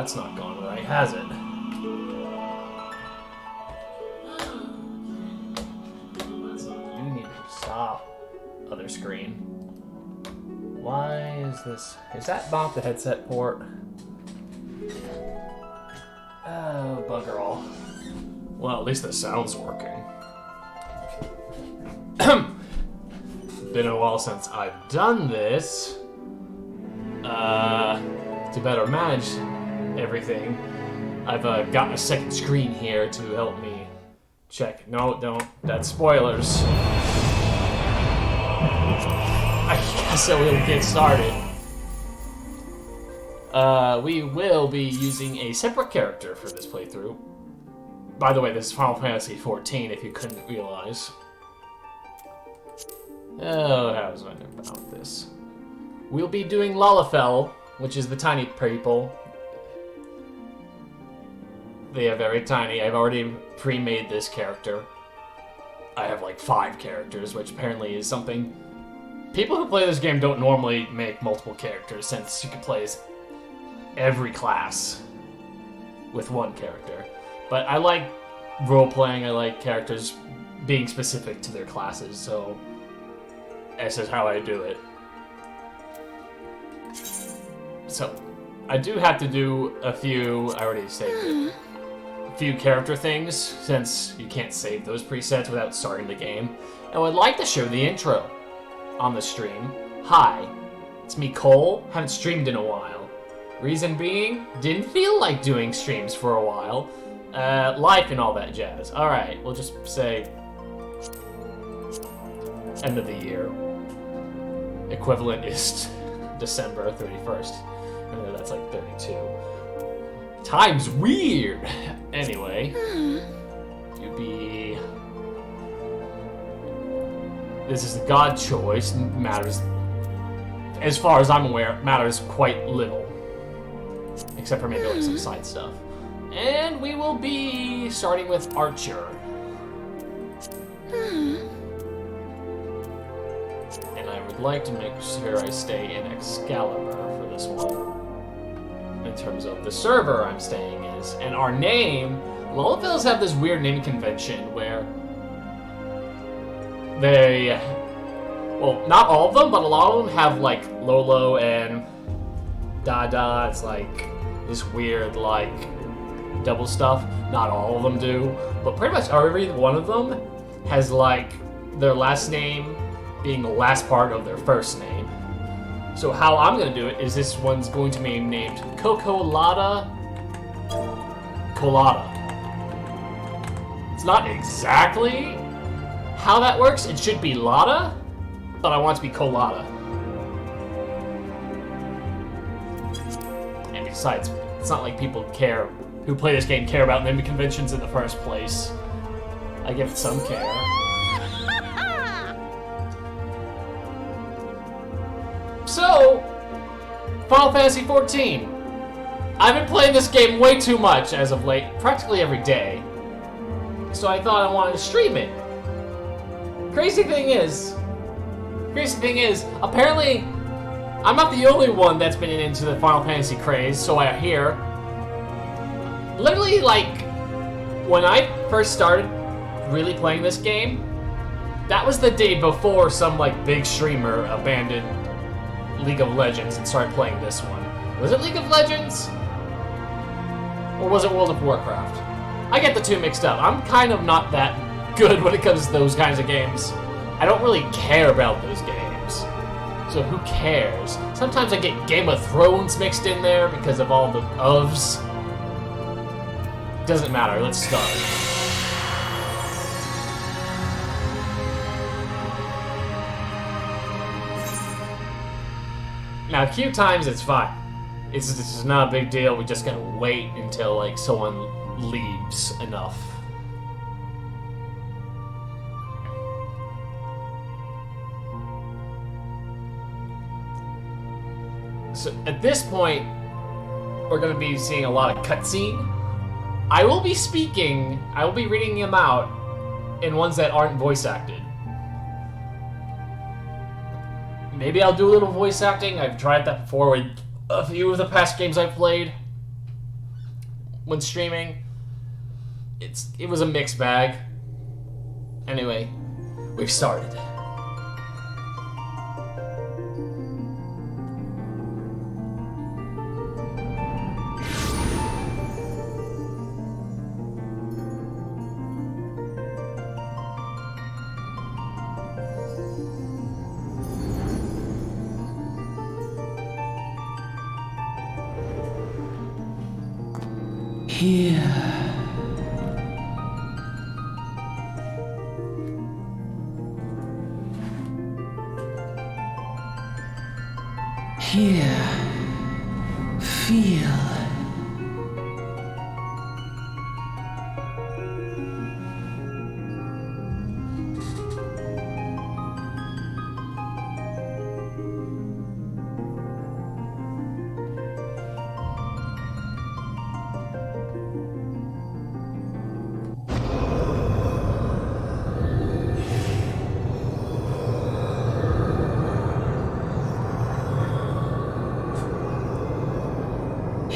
that's not gone right, has it? You need to stop. Other screen. Why is this? Is that not the headset port? Oh, bugger all. Well, at least the sound's working. Been a while since I've done this. To better manage everything, I've gotten a second screen here to help me check. No, don't. That's spoilers. I guess I will get started. We will be using a separate character for this playthrough. By the way, this is Final Fantasy XIV, if you couldn't realize. Oh, how was I about this? We'll be doing Lalafell, which is the tiny people. They are very tiny. I've already pre-made this character. I have like 5 characters, which apparently is something... People who play this game don't normally make multiple characters, since you can play as every class with one character. But I like role-playing, I like characters being specific to their classes, so this is how I do it. So, I do have to do a few, I already saved it, a few character things, since you can't save those presets without starting the game. And I would like to show the intro on the stream. Hi, it's me, Cole. Haven't streamed in a while. Reason being, didn't feel like doing streams for a while. Life and all that jazz. Alright, we'll just say end of the year. Equivalent is December 31st. I know that's like 32. Time's weird! Anyway, you be... This is the God choice. Matters, as far as I'm aware, matters quite little. Except for maybe like some side stuff. And we will be starting with Archer. And I would like to make sure I stay in Excalibur for this one. In terms of the server I'm staying is. And our name, Lullabills have this weird name convention where they, well, not all of them, but a lot of them have like Lolo and Dada. It's like this weird like double stuff. Not all of them do, but pretty much every one of them has like their last name being the last part of their first name. So how I'm gonna do it is this one's going to be named Cocolada Colada. It's not exactly how that works. It should be Lada, but I want it to be Colada. And besides, it's not like people who play this game care about naming conventions in the first place. I give it some care. So, Final Fantasy XIV. I've been playing this game way too much as of late, practically every day. So I thought I wanted to stream it. Crazy thing is, apparently, I'm not the only one that's been into the Final Fantasy craze, so I hear. Literally, like, when I first started really playing this game, that was the day before some, like, big streamer abandoned League of Legends and started playing this one. Was it League of Legends? Or was it World of Warcraft? I get the two mixed up. I'm kind of not that good when it comes to those kinds of games. I don't really care about those games. So who cares? Sometimes I get Game of Thrones mixed in there because of all the ofs. Doesn't matter, let's start. Now, queue times, it's fine. It's not a big deal. We just gotta wait until like someone leaves enough. So at this point, we're gonna be seeing a lot of cutscene. I will be speaking. I will be reading them out in ones that aren't voice acted. Maybe I'll do a little voice acting. I've tried that before with a few of the past games I've played. when streaming. It was a mixed bag. Anyway, we've started. Here. Here. Feel.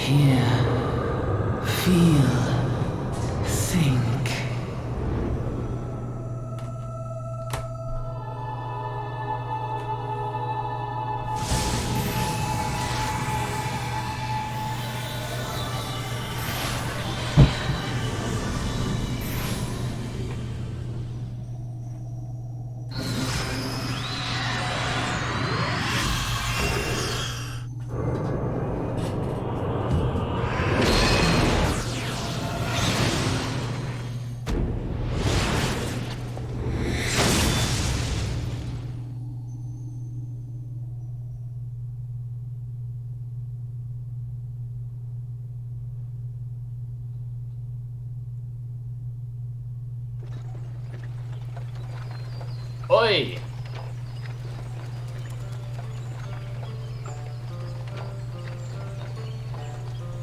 Hear, feel, think. Oi!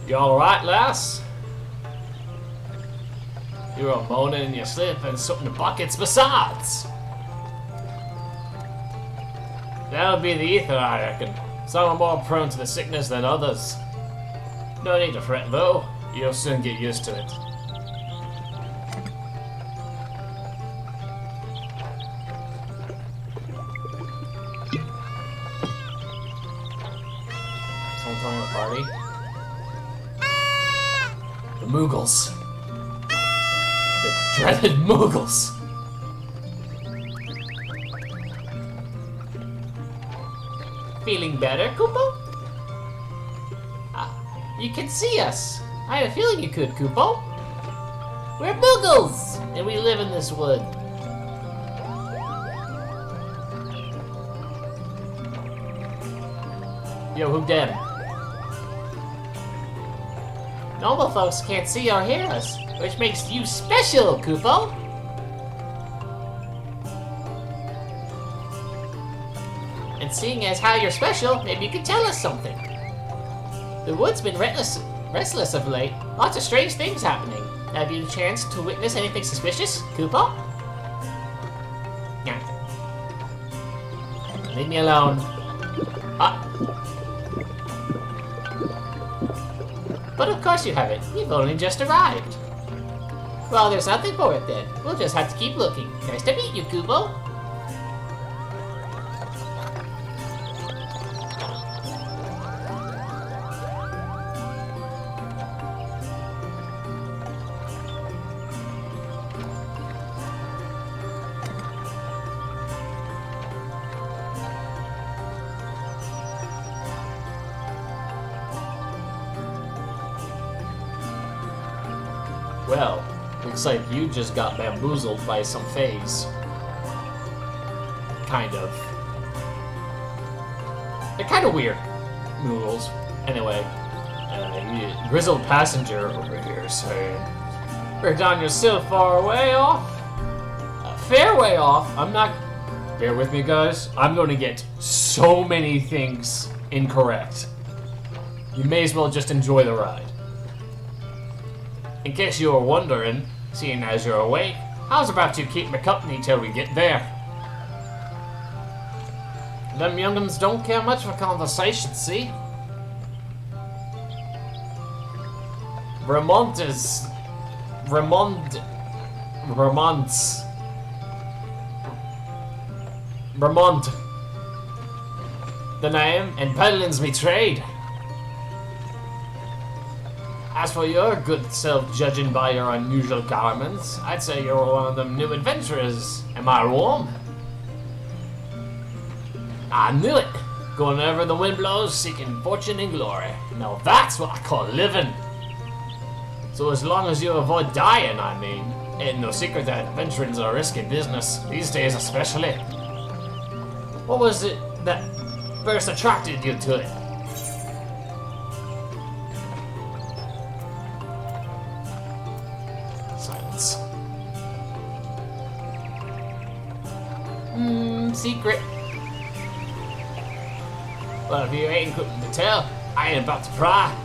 You alright, lass? You were moaning in your sleep and something in the buckets besides. That'll be the ether, I reckon. Some are more prone to the sickness than others. No need to fret, though. You'll soon get used to it. Someone throwing a party? The Moogles. The dreaded Moogles. Feeling better, Kupo? You can see us. I had a feeling you could, Kupo. We're Moogles, and we live in this wood. Yo, who dem? Normal folks can't see or hear us, which makes you special, Kupo. And seeing as how you're special, maybe you could tell us something. The wood's been restless of late. Lots of strange things happening. Have you a chance to witness anything suspicious, Kupo? Nah. Leave me alone. But of course you haven't. You've only just arrived. Well, there's nothing for it then. We'll just have to keep looking. Nice to meet you, Kupo. Well, looks like you just got bamboozled by some phase. Kind of. They're kind of weird, Moogles. Anyway, you grizzled passenger over here saying, "We're down yourself far way off." Fair way off. I'm not. Bear with me, guys. I'm going to get so many things incorrect. You may as well just enjoy the ride. In case you were wondering, seeing as you're awake, how's about you keep me company till we get there? Them young'uns don't care much for conversation, see? Vermont is... Vermont's... Vermont. The name, and peddling's me trade. As for your good self, judging by your unusual garments, I'd say you're one of them new adventurers. Am I wrong? I knew it! Going wherever the wind blows, seeking fortune and glory. Now that's what I call living. So as long as you avoid dying, I mean. Ain't no secret that adventuring's a risky business, these days especially. What was it that first attracted you to it? Silence. Secret. Well, if you ain't good to tell, I ain't about to pry.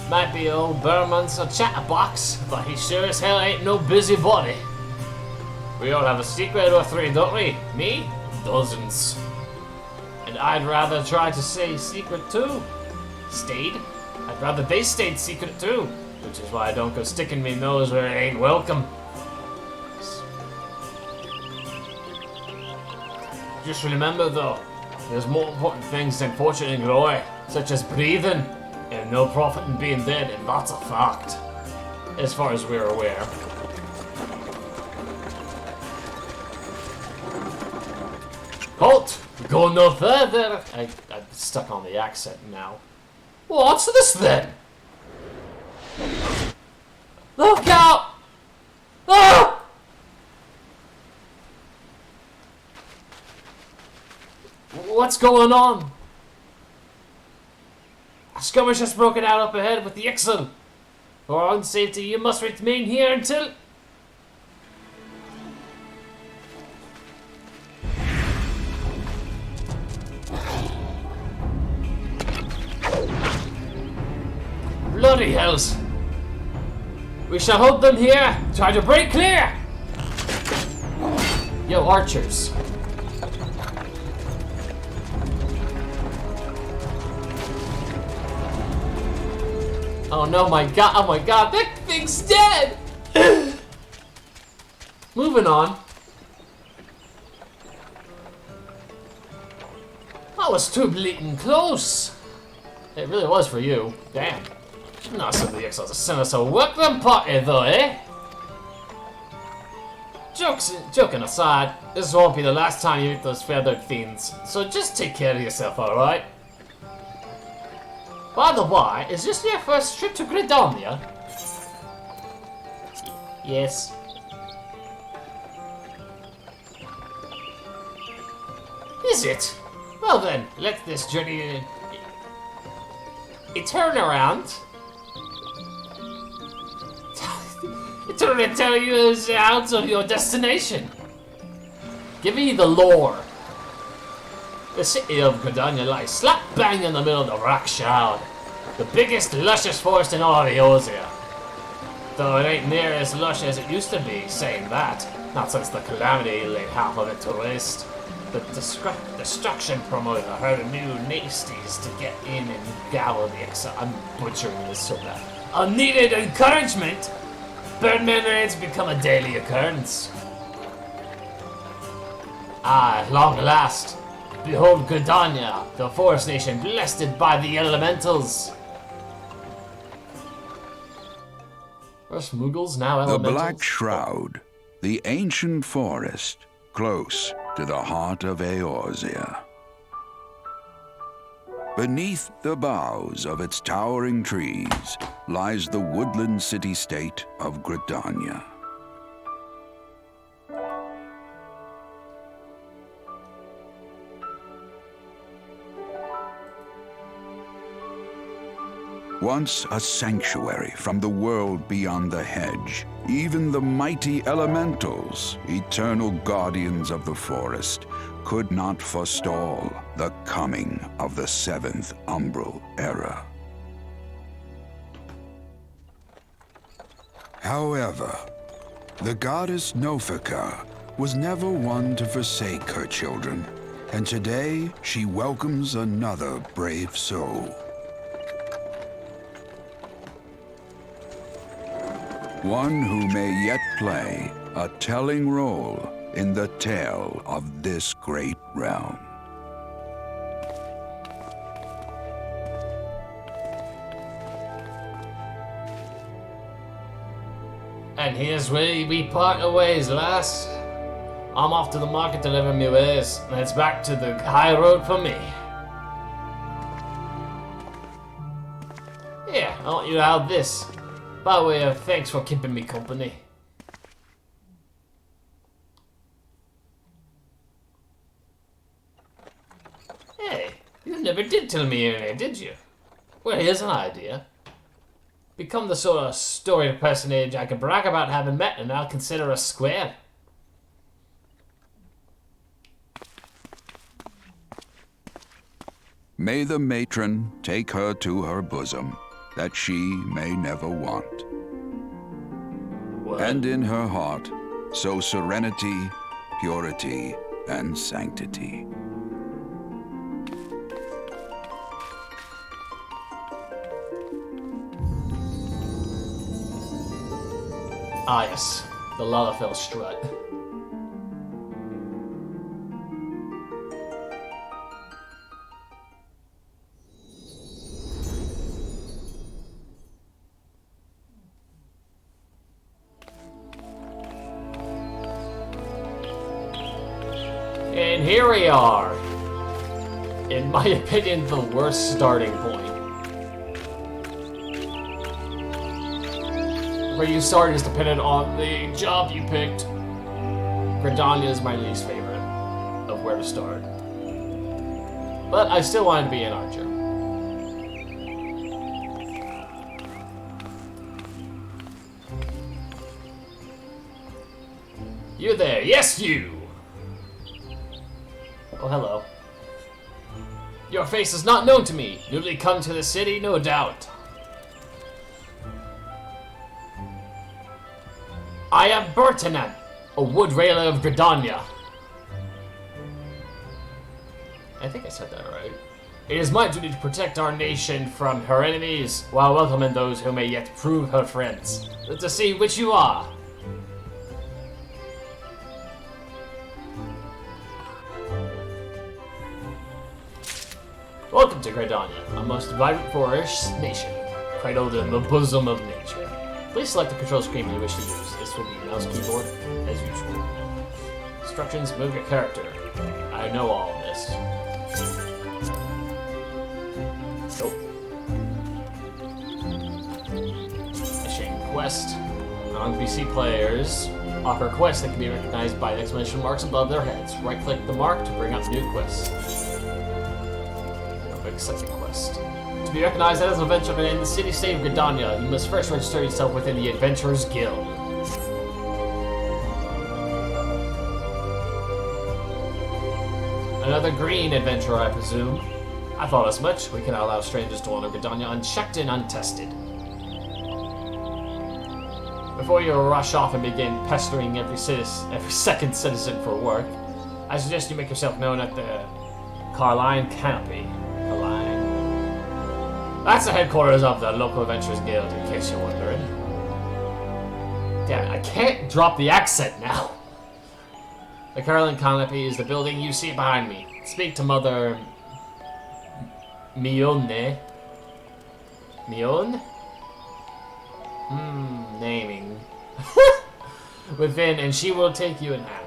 Might be old Berman's a chatterbox, but he sure as hell ain't no busybody. We all have a secret or three, don't we? Me? Dozens. And I'd rather try to stay secret too. Stayed? I'd rather they stayed secret too. Which is why I don't go sticking me nose where it ain't welcome. Just remember though, there's more important things than fortune and glory, such as breathing, and no profit in being dead, and that's a fact. As far as we're aware. Halt! Go no further! I'm stuck on the accent now. What's this then? Look out! Ah! What's going on? A skirmish has broken out up ahead with the Ixel. For our own safety, you must remain here until... Bloody hells! We shall hold them here. Try to break clear! Yo, archers. Oh no, my god, that thing's dead! Moving on. That was too bleeding close. It really was for you. Damn. Not so the Exiles to send us a welcome party though, eh? Joking aside, this won't be the last time you meet those feathered fiends, so just take care of yourself, alright? By the way, is this your first trip to Gridania? Yes. Is it? Well then, let this journey... turn around. It's going to tell you the sounds of your destination. Give me the lore. The city of Gridania lies slap bang in the middle of the rock shroud. The biggest, luscious forest in all of Eorzea. Though it ain't near as lush as it used to be, saying that. Not since the calamity laid half of it to waste. The destruction promoted a herd of new nasties to get in and gobble the exile. I'm butchering this so bad. Unneeded encouragement! Birdman raids become a daily occurrence. Ah, long last. Behold Gridania, the forest nation blessed by the elementals. Are Smoogles now elementals? The Black Shroud, the ancient forest, close to the heart of Eorzea. Beneath the boughs of its towering trees lies the woodland city-state of Gridania. Once a sanctuary from the world beyond the hedge, even the mighty elementals, eternal guardians of the forest, could not forestall the coming of the seventh umbral era. However, the goddess Nofika was never one to forsake her children, and today she welcomes another brave soul. One who may yet play a telling role in the tale of this great realm. And here's where we part our ways, lass. I'm off to the market to deliver me wares, and it's back to the high road for me. Yeah, I want you to have this, by way of thanks for keeping me company. Hey, you never did tell me your name, did you? Well, here's an idea. Become the sort of storied personage I can brag about having met, and I'll consider us square. May the matron take her to her bosom, that she may never want. What? And in her heart, sow serenity, purity, and sanctity. Ah, yes, the Lalafell strut. And here we are. In my opinion, the worst starting point. Where you start is dependent on the job you picked. Gridania is my least favorite of where to start. But I still wanted to be an archer. You there, yes you! Oh, hello. Your face is not known to me. Newly come to the city, no doubt. I am Bertinan, a wood railer of Gridania. I think I said that right. It is my duty to protect our nation from her enemies, while welcoming those who may yet prove her friends. To see which you are. Welcome to Gridania, a most vibrant forest nation, cradled in the bosom of nature. Please select the control screen you wish to use. This will be mouse keyboard, as usual. Instructions, move your character. I know all of this. Nope. Mission quest. Non-PC players offer quests that can be recognized by the exclamation marks above their heads. Right-click the mark to bring up new quests. Second quest. To be recognized as an adventurer in the city-state of Gridania, you must first register yourself within the Adventurers Guild. Another green adventurer, I presume. I thought as much. We cannot allow strangers to enter Gridania unchecked and untested. Before you rush off and begin pestering every second citizen for work, I suggest you make yourself known at the Carline Canopy. That's the headquarters of the local Adventurers Guild, in case you're wondering. Damn it, I can't drop the accent now. The Carline Canopy is the building you see behind me. Speak to Mother Mione. Mione? Naming. Within, and she will take you in hand.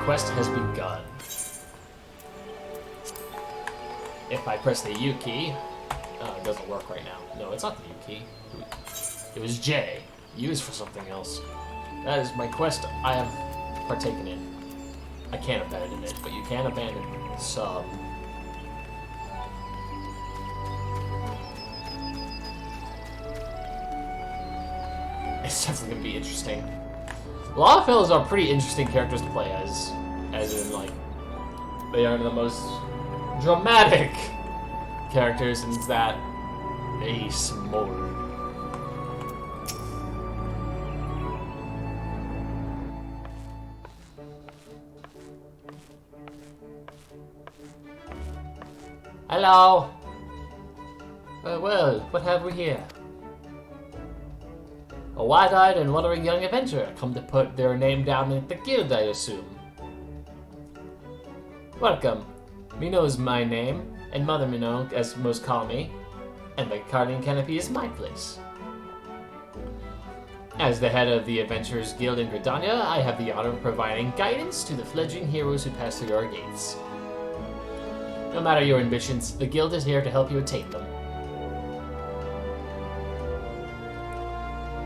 Quest has begun. If I press the U key, it doesn't work right now. No, it's not the U key. It was J. U is for something else. That is my quest I have partaken in. I can't abandon it, but you can abandon sub. It's definitely gonna be interesting. A lot of fellas are pretty interesting characters to play as in, like, they are the most dramatic characters in that they smolder. Hello. Well, what have we here? A wide-eyed and wondering young adventurer come to put their name down in the guild, I assume. Welcome. Mino is my name, and Mother Mino, as most call me, and the Guardian Canopy is my place. As the head of the Adventurers Guild in Gridania, I have the honor of providing guidance to the fledgling heroes who pass through our gates. No matter your ambitions, the Guild is here to help you attain them.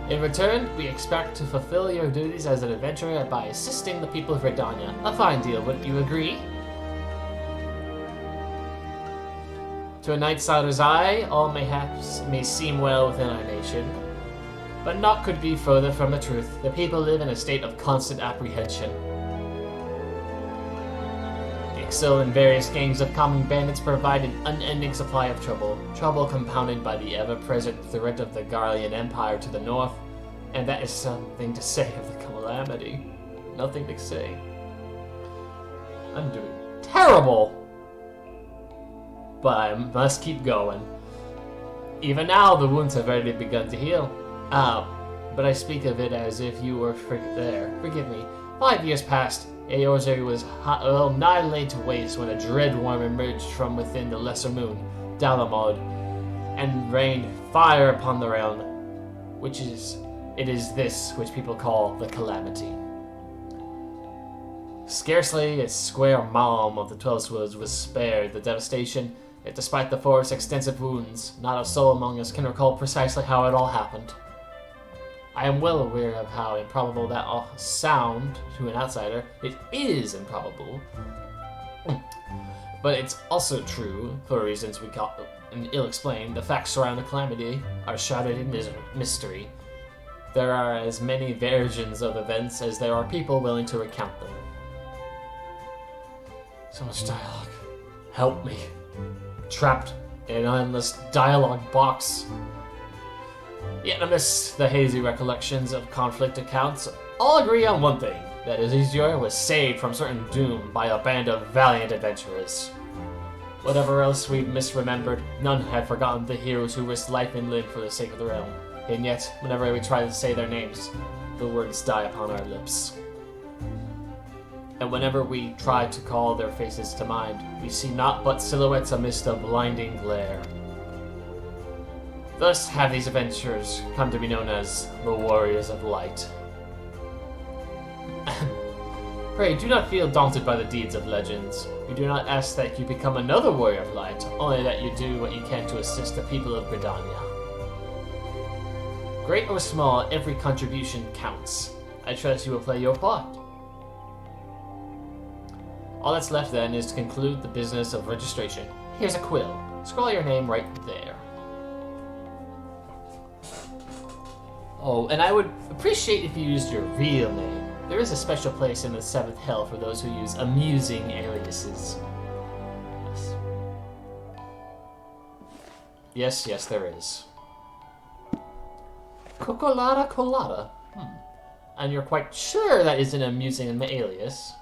In return, we expect to fulfill your duties as an adventurer by assisting the people of Gridania. A fine deal, wouldn't you agree? To an outsider's eye, all mayhaps may seem well within our nation, but naught could be further from the truth. The people live in a state of constant apprehension. The excel in various gangs of common bandits provide an unending supply of trouble. Trouble compounded by the ever-present threat of the Garlean Empire to the north, and that is something to say of the calamity. Nothing to say. I'm doing terrible! But I must keep going. Even now, the wounds have already begun to heal. But I speak of it as if you were there. Forgive me. 5 years passed. Eorzea was nigh laid to waste when a dread worm emerged from within the lesser moon, Dalamod, and rained fire upon the realm, it is this which people call the Calamity. Scarcely a square mile of the 12 Woods was spared the devastation, yet despite the forest's extensive wounds, not a soul among us can recall precisely how it all happened. I am well aware of how improbable that all sound to an outsider. It is improbable. But it's also true, for reasons we call ill-explained. The facts surrounding the calamity are shrouded in mystery. There are as many versions of events as there are people willing to recount them. So much dialogue. Help me. Trapped in an endless dialogue box. Yet amidst the hazy recollections of conflict accounts, all agree on one thing, that Eorzea was saved from certain doom by a band of valiant adventurers. Whatever else we've misremembered, none have forgotten the heroes who risked life and limb for the sake of the realm. And yet, whenever we try to say their names, the words die upon our lips. And whenever we try to call their faces to mind, we see naught but silhouettes amidst a blinding glare. Thus have these adventurers come to be known as the Warriors of Light. Pray, do not feel daunted by the deeds of legends. We do not ask that you become another Warrior of Light, only that you do what you can to assist the people of Gridania. Great or small, every contribution counts. I trust you will play your part. All that's left then is to conclude the business of registration. Here's a quill. Scroll your name right there. Oh, and I would appreciate if you used your real name. There is a special place in the 7th Hell for those who use amusing aliases. Yes, there is. Cocolata Colada. And you're quite sure that is an amusing alias?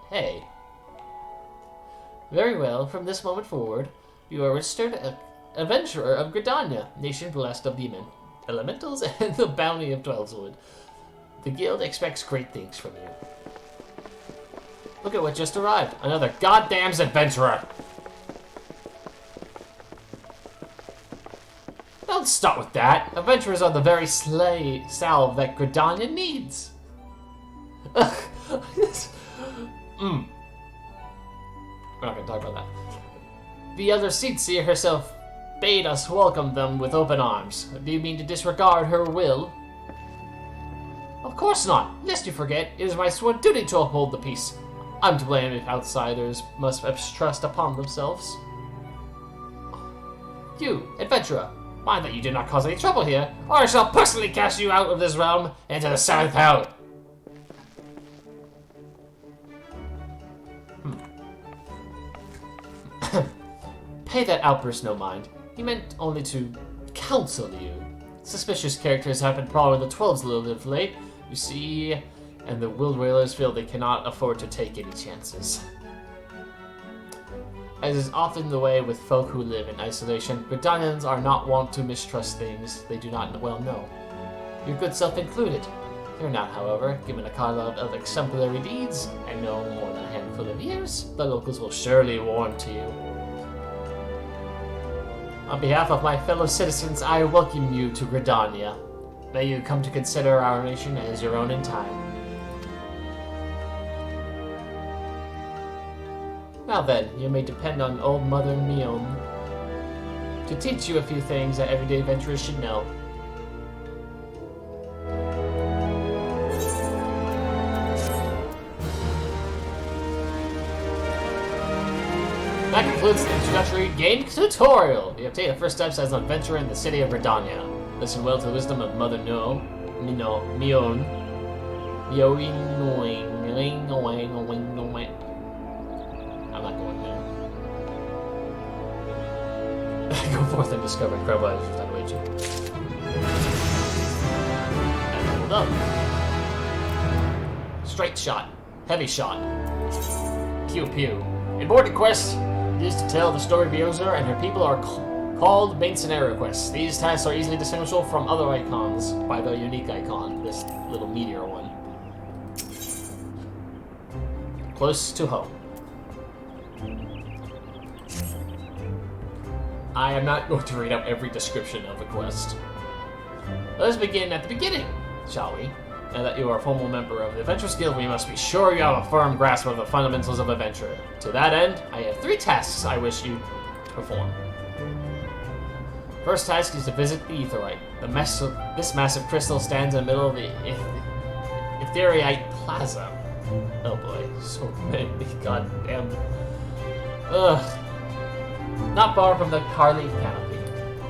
Hey. Very well, from this moment forward, you are a registered adventurer of Gridania, nation blessed of the elementals and the bounty of Twelveswood. The guild expects great things from you. Look at what just arrived. Another goddamn adventurer. Don't start with that. Adventurers are the very salve that Gridania needs. We're not going to talk about that. The elder Seedseer herself bade us welcome them with open arms. Do you mean to disregard her will? Of course not. Lest you forget, it is my sworn duty to uphold the peace. I'm to blame if outsiders must trust upon themselves. You, adventurer, mind that you do not cause any trouble here, or I shall personally cast you out of this realm into the 7th Hell. Pay that outburst no mind. He meant only to counsel you. Suspicious characters have been prowling the 12s of late, you see, and the Wild Whalers feel they cannot afford to take any chances. As is often the way with folk who live in isolation, Gridanians are not wont to mistrust things they do not well know. Your good self included. You're not, however, given a catalog of exemplary deeds, and no more than a handful of years, the locals will surely warm to you. On behalf of my fellow citizens, I welcome you to Gridania. May you come to consider our nation as your own in time. Now then, you may depend on old Mother Mion to teach you a few things that everyday adventurers should know. That concludes the introductory game tutorial. You obtain the first steps as an adventurer in the city of Gridania. Listen well to the wisdom of Mother Mion. I'm not going there. Go forth and discover incredible items that await you. And hold up. Straight shot. Heavy shot. Pew pew. Important quest is to tell the story of Biozer and her people are called main scenario quests. These tasks are easily distinguishable from other icons by the unique icon, this little meteor one. Close to home. I am not going to read out every description of a quest. Let us begin at the beginning, shall we? Now that you are a formal member of the Adventurers Guild, we must be sure you have a firm grasp of the fundamentals of adventure. To that end, I have 3 tasks I wish you to perform. First task is to visit the Aetheryte. This massive crystal stands in the middle of the Aetheryte Plaza. Oh boy, so many goddamn... Ugh. Not far from the Carly Canopy.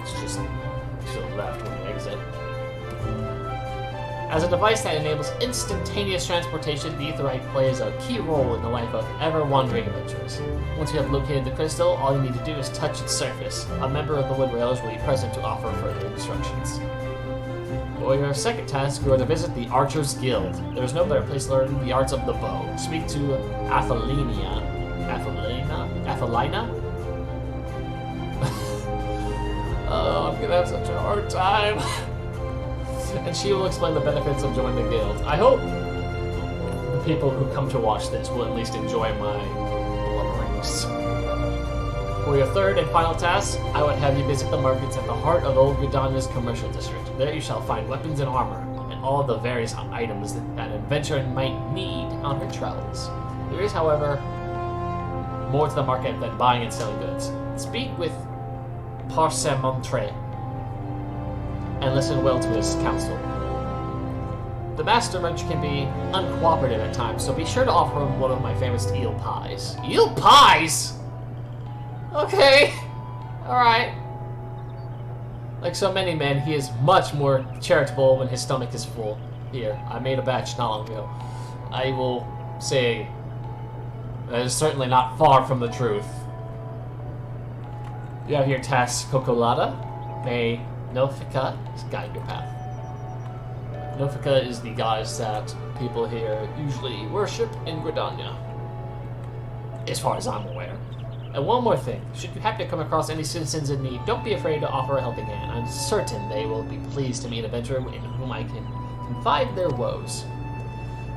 It's just to the left when you exit. As a device that enables instantaneous transportation, the Aetheryte plays a key role in the life of ever-wandering adventurers. Once you have located the crystal, all you need to do is touch its surface. A member of the Wood Railers will be present to offer further instructions. For your second task, you are to visit the Archers Guild. There is no better place to learn the arts of the bow. Speak to Athelina? Oh, I'm gonna have such a hard time. And she will explain the benefits of joining the guild. I hope the people who come to watch this will at least enjoy my blubberings. For your third and final task, I would have you visit the markets at the heart of Old Gridania's commercial district. There you shall find weapons and armor, and all the various items that an adventurer might need on her travels. There is, however, more to the market than buying and selling goods. Speak with Parsemontre and listen well to his counsel. The master merchant can be uncooperative at times, so be sure to offer him one of my famous eel pies. Eel pies?! Okay. Alright. Like so many men, he is much more charitable when his stomach is full. Here, I made a batch not long ago. I will say that is certainly not far from the truth. You have your task, Cocolata. May Nofika guide your path. Nofika is the goddess that people here usually worship in Gridania, as far as I'm aware. And one more thing, should you happen to come across any citizens in need, don't be afraid to offer a helping hand. I'm certain they will be pleased to meet an adventurer in whom I can confide their woes.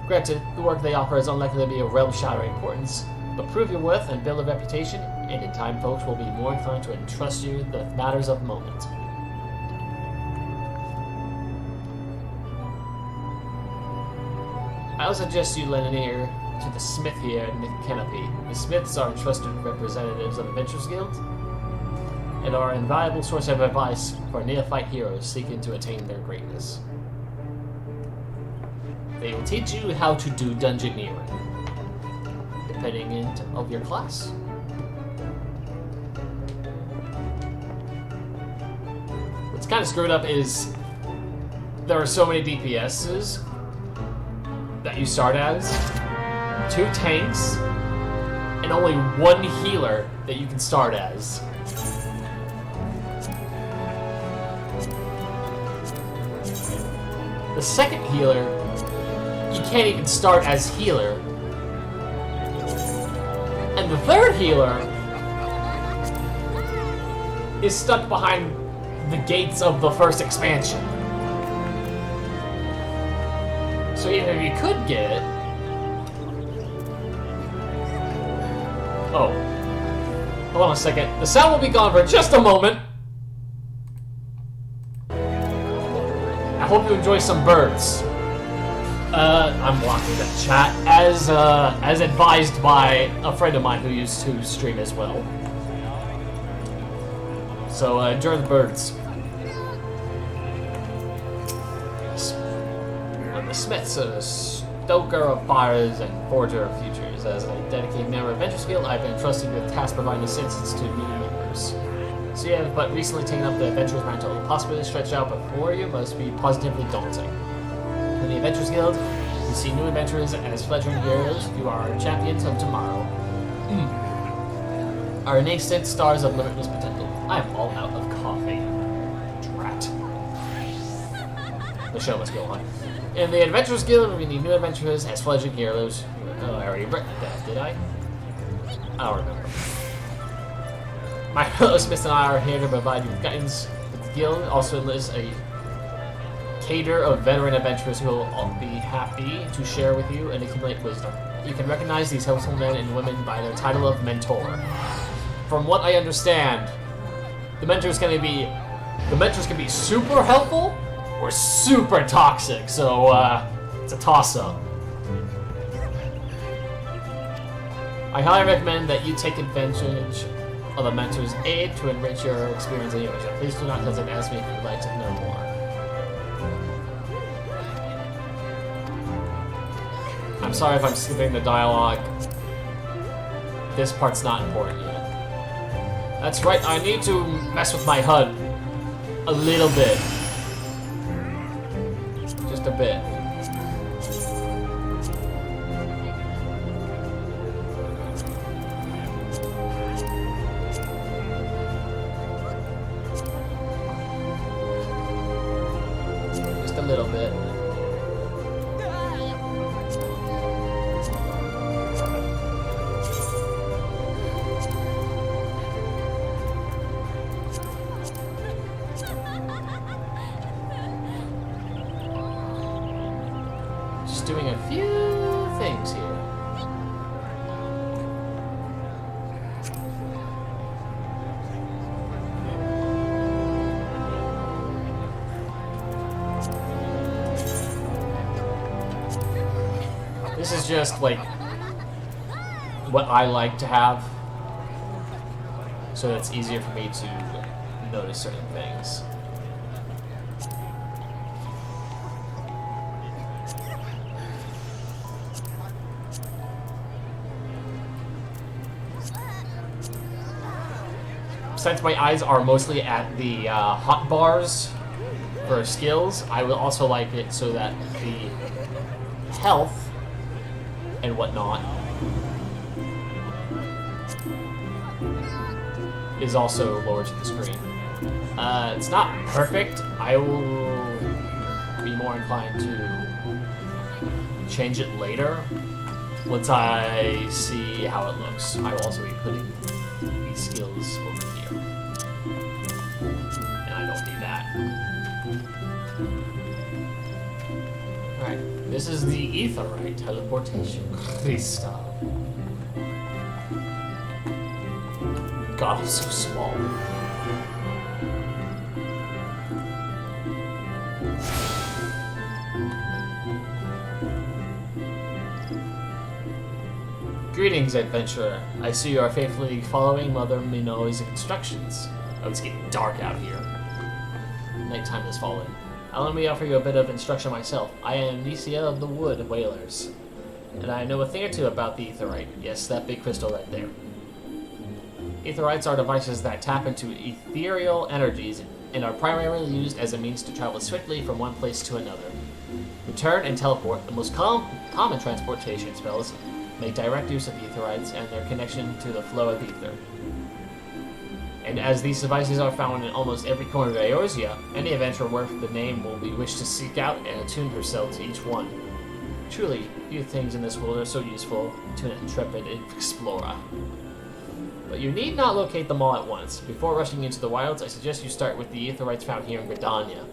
Granted, the work they offer is unlikely to be of realm-shattering importance, but prove your worth and build a reputation, and in time folks will be more inclined to entrust you the matters of the moment. I would suggest you lend an ear to the smith here at Canopy. The smiths are trusted representatives of the Adventurers Guild and are an invaluable source of advice for neophyte heroes seeking to attain their greatness. They will teach you how to do dungeoneering, depending on your class. What's kind of screwed up is there are so many DPSs that you start as, 2 tanks, and only 1 healer that you can start as. The second healer, you can't even start as healer. And the third healer, is stuck behind the gates of the first expansion. So even if you could get it... Oh. Hold on a second. The sound will be gone for just a moment. I hope you enjoy some birds. I'm blocking that chat, as advised by a friend of mine who used to stream as well. So enjoy the birds. The Smith's a stoker of fires and forger of futures. As a dedicated member of Adventure Guild, I've been entrusted with tasks providing assistance to new members. So you have but recently taken up the Adventurer's mantle. The possibilities stretched out before you must be positively daunting. In the Adventurers Guild, you see new adventurers as fledgling heroes. You are champions of tomorrow. Our nascent stars of limitless potential. I am all out of coffee. Drat. The show must go on. In the Adventurers Guild, we need new adventurers as fledgling heroes. Oh, I already read that, did I? I don't remember. My fellow Smiths and I are here to provide you with guidance. The guild also lists a cadre of veteran adventurers who will all be happy to share with you and accumulate wisdom. You can recognize these helpful men and women by their title of mentor. From what I understand, the mentors can be super helpful or super toxic, so it's a toss-up. I highly recommend that you take advantage of the mentor's aid to enrich your experience in yours. Please do not hesitate to ask me if you'd like to know more. I'm sorry if I'm skipping the dialogue. This part's not important yet. That's right, I need to mess with my HUD a little bit. Just a bit. Just a little bit. Doing a few things here. This is just like what I like to have, so it's easier for me to notice certain things. Since my eyes are mostly at the hot bars for skills, I will also like it so that the health and whatnot is also lowered to the screen. It's not perfect. I will be more inclined to change it later once I see how it looks. I will also be putting these skills over here. And I don't need that. Alright, this is the Aetheryte teleportation. Please stop. God, I'm so small. Greetings, adventurer. I see you are faithfully following Mother Minoe's instructions. Oh, it's getting dark out here. Nighttime has fallen. Allow me to offer you a bit of instruction myself. I am Nicia of the Wood Whalers, and I know a thing or two about the Aetheryte. Yes, that big crystal right there. Aetherites are devices that tap into ethereal energies and are primarily used as a means to travel swiftly from one place to another. Return and teleport, the most common transportation spells, make direct use of Aetherites and their connection to the flow of ether. And as these devices are found in almost every corner of Eorzea, any adventurer worth the name will be wished to seek out and attune herself to each one. Truly, few things in this world are so useful to an intrepid explorer. But you need not locate them all at once. Before rushing into the wilds, I suggest you start with the aetherites found here in Gridania.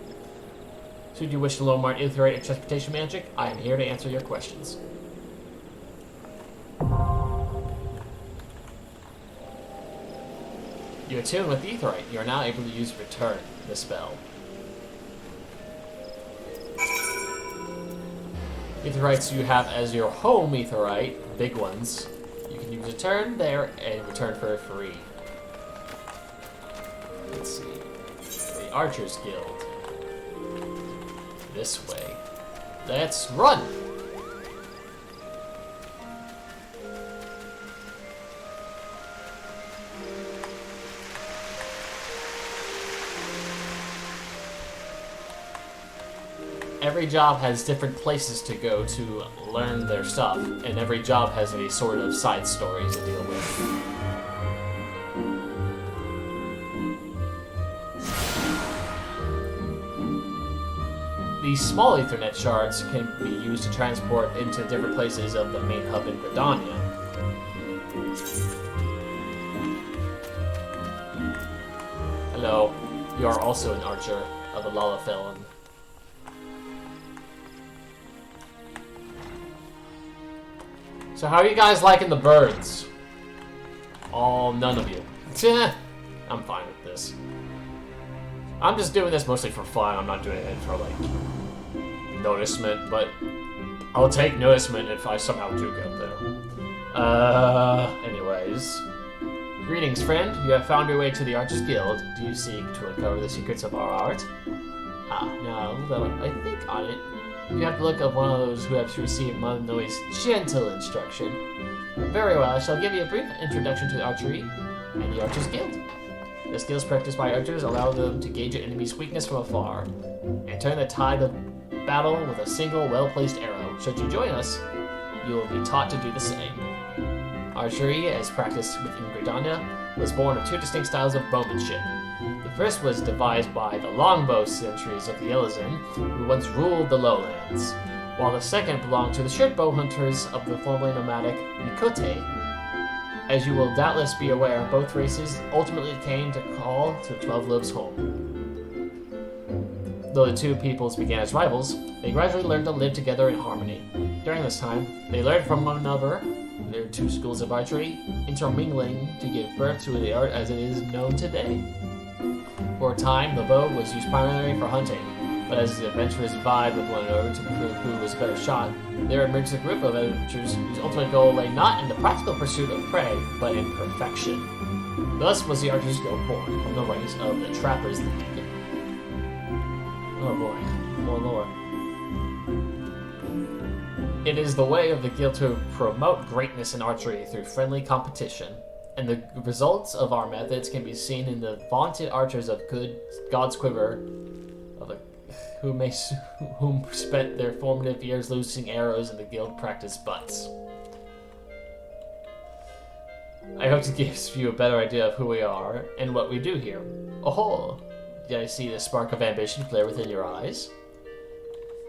Should you wish to learn more aetherite and transportation magic, I am here to answer your questions. You attune with the aetherite. You are now able to use Return, the spell. Aetherites you have as your home aetherite, big ones. You can use Return there and return for free. Let's see. The Archer's Guild. This way. Let's run! Every job has different places to go to learn their stuff, and every job has a sort of side story to deal with. These small Ethernet shards can be used to transport into different places of the main hub in Gridania. Hello, you are also an archer of the Lalafellin. So how are you guys liking the birds? None of you. I'm fine with this. I'm just doing this mostly for fun. I'm not doing it for, like, noticement, but I'll take noticement if I somehow do get there. Anyways. Greetings, friend. You have found your way to the Archer's Guild. Do you seek to uncover the secrets of our art? Now that I think on it, you have the look of one of those who have received Mononoe's gentle instruction. Very well, I shall give you a brief introduction to archery and the Archer's Guild. The skills practiced by archers allow them to gauge an enemy's weakness from afar, and turn the tide of battle with a single well-placed arrow. Should you join us, you will be taught to do the same. Archery, as practiced within Gridania, was born of two distinct styles of bowmanship. The first was devised by the longbow sentries of the Elizin, who once ruled the lowlands, while the second belonged to the shortbow hunters of the formerly nomadic Mikote. As you will doubtless be aware, both races ultimately came to call to 12 Lobes home. Though the two peoples began as rivals, they gradually learned to live together in harmony. During this time, they learned from one another their two schools of archery, intermingling to give birth to the art as it is known today. For a time, the bow was used primarily for hunting, but as the adventurers vied with one another to prove who was a better shot, there emerged a group of adventurers whose ultimate goal lay not in the practical pursuit of prey, but in perfection. Thus was the Archer's Guild born from the ranks of the Trappers League. Oh boy, more lore. It is the way of the guild to promote greatness in archery through friendly competition, and the results of our methods can be seen in the vaunted archers of God's Quiver, whom spent their formative years loosing arrows in the guild practice butts. I hope to give you a better idea of who we are and what we do here. Oh, did I see the spark of ambition flare within your eyes?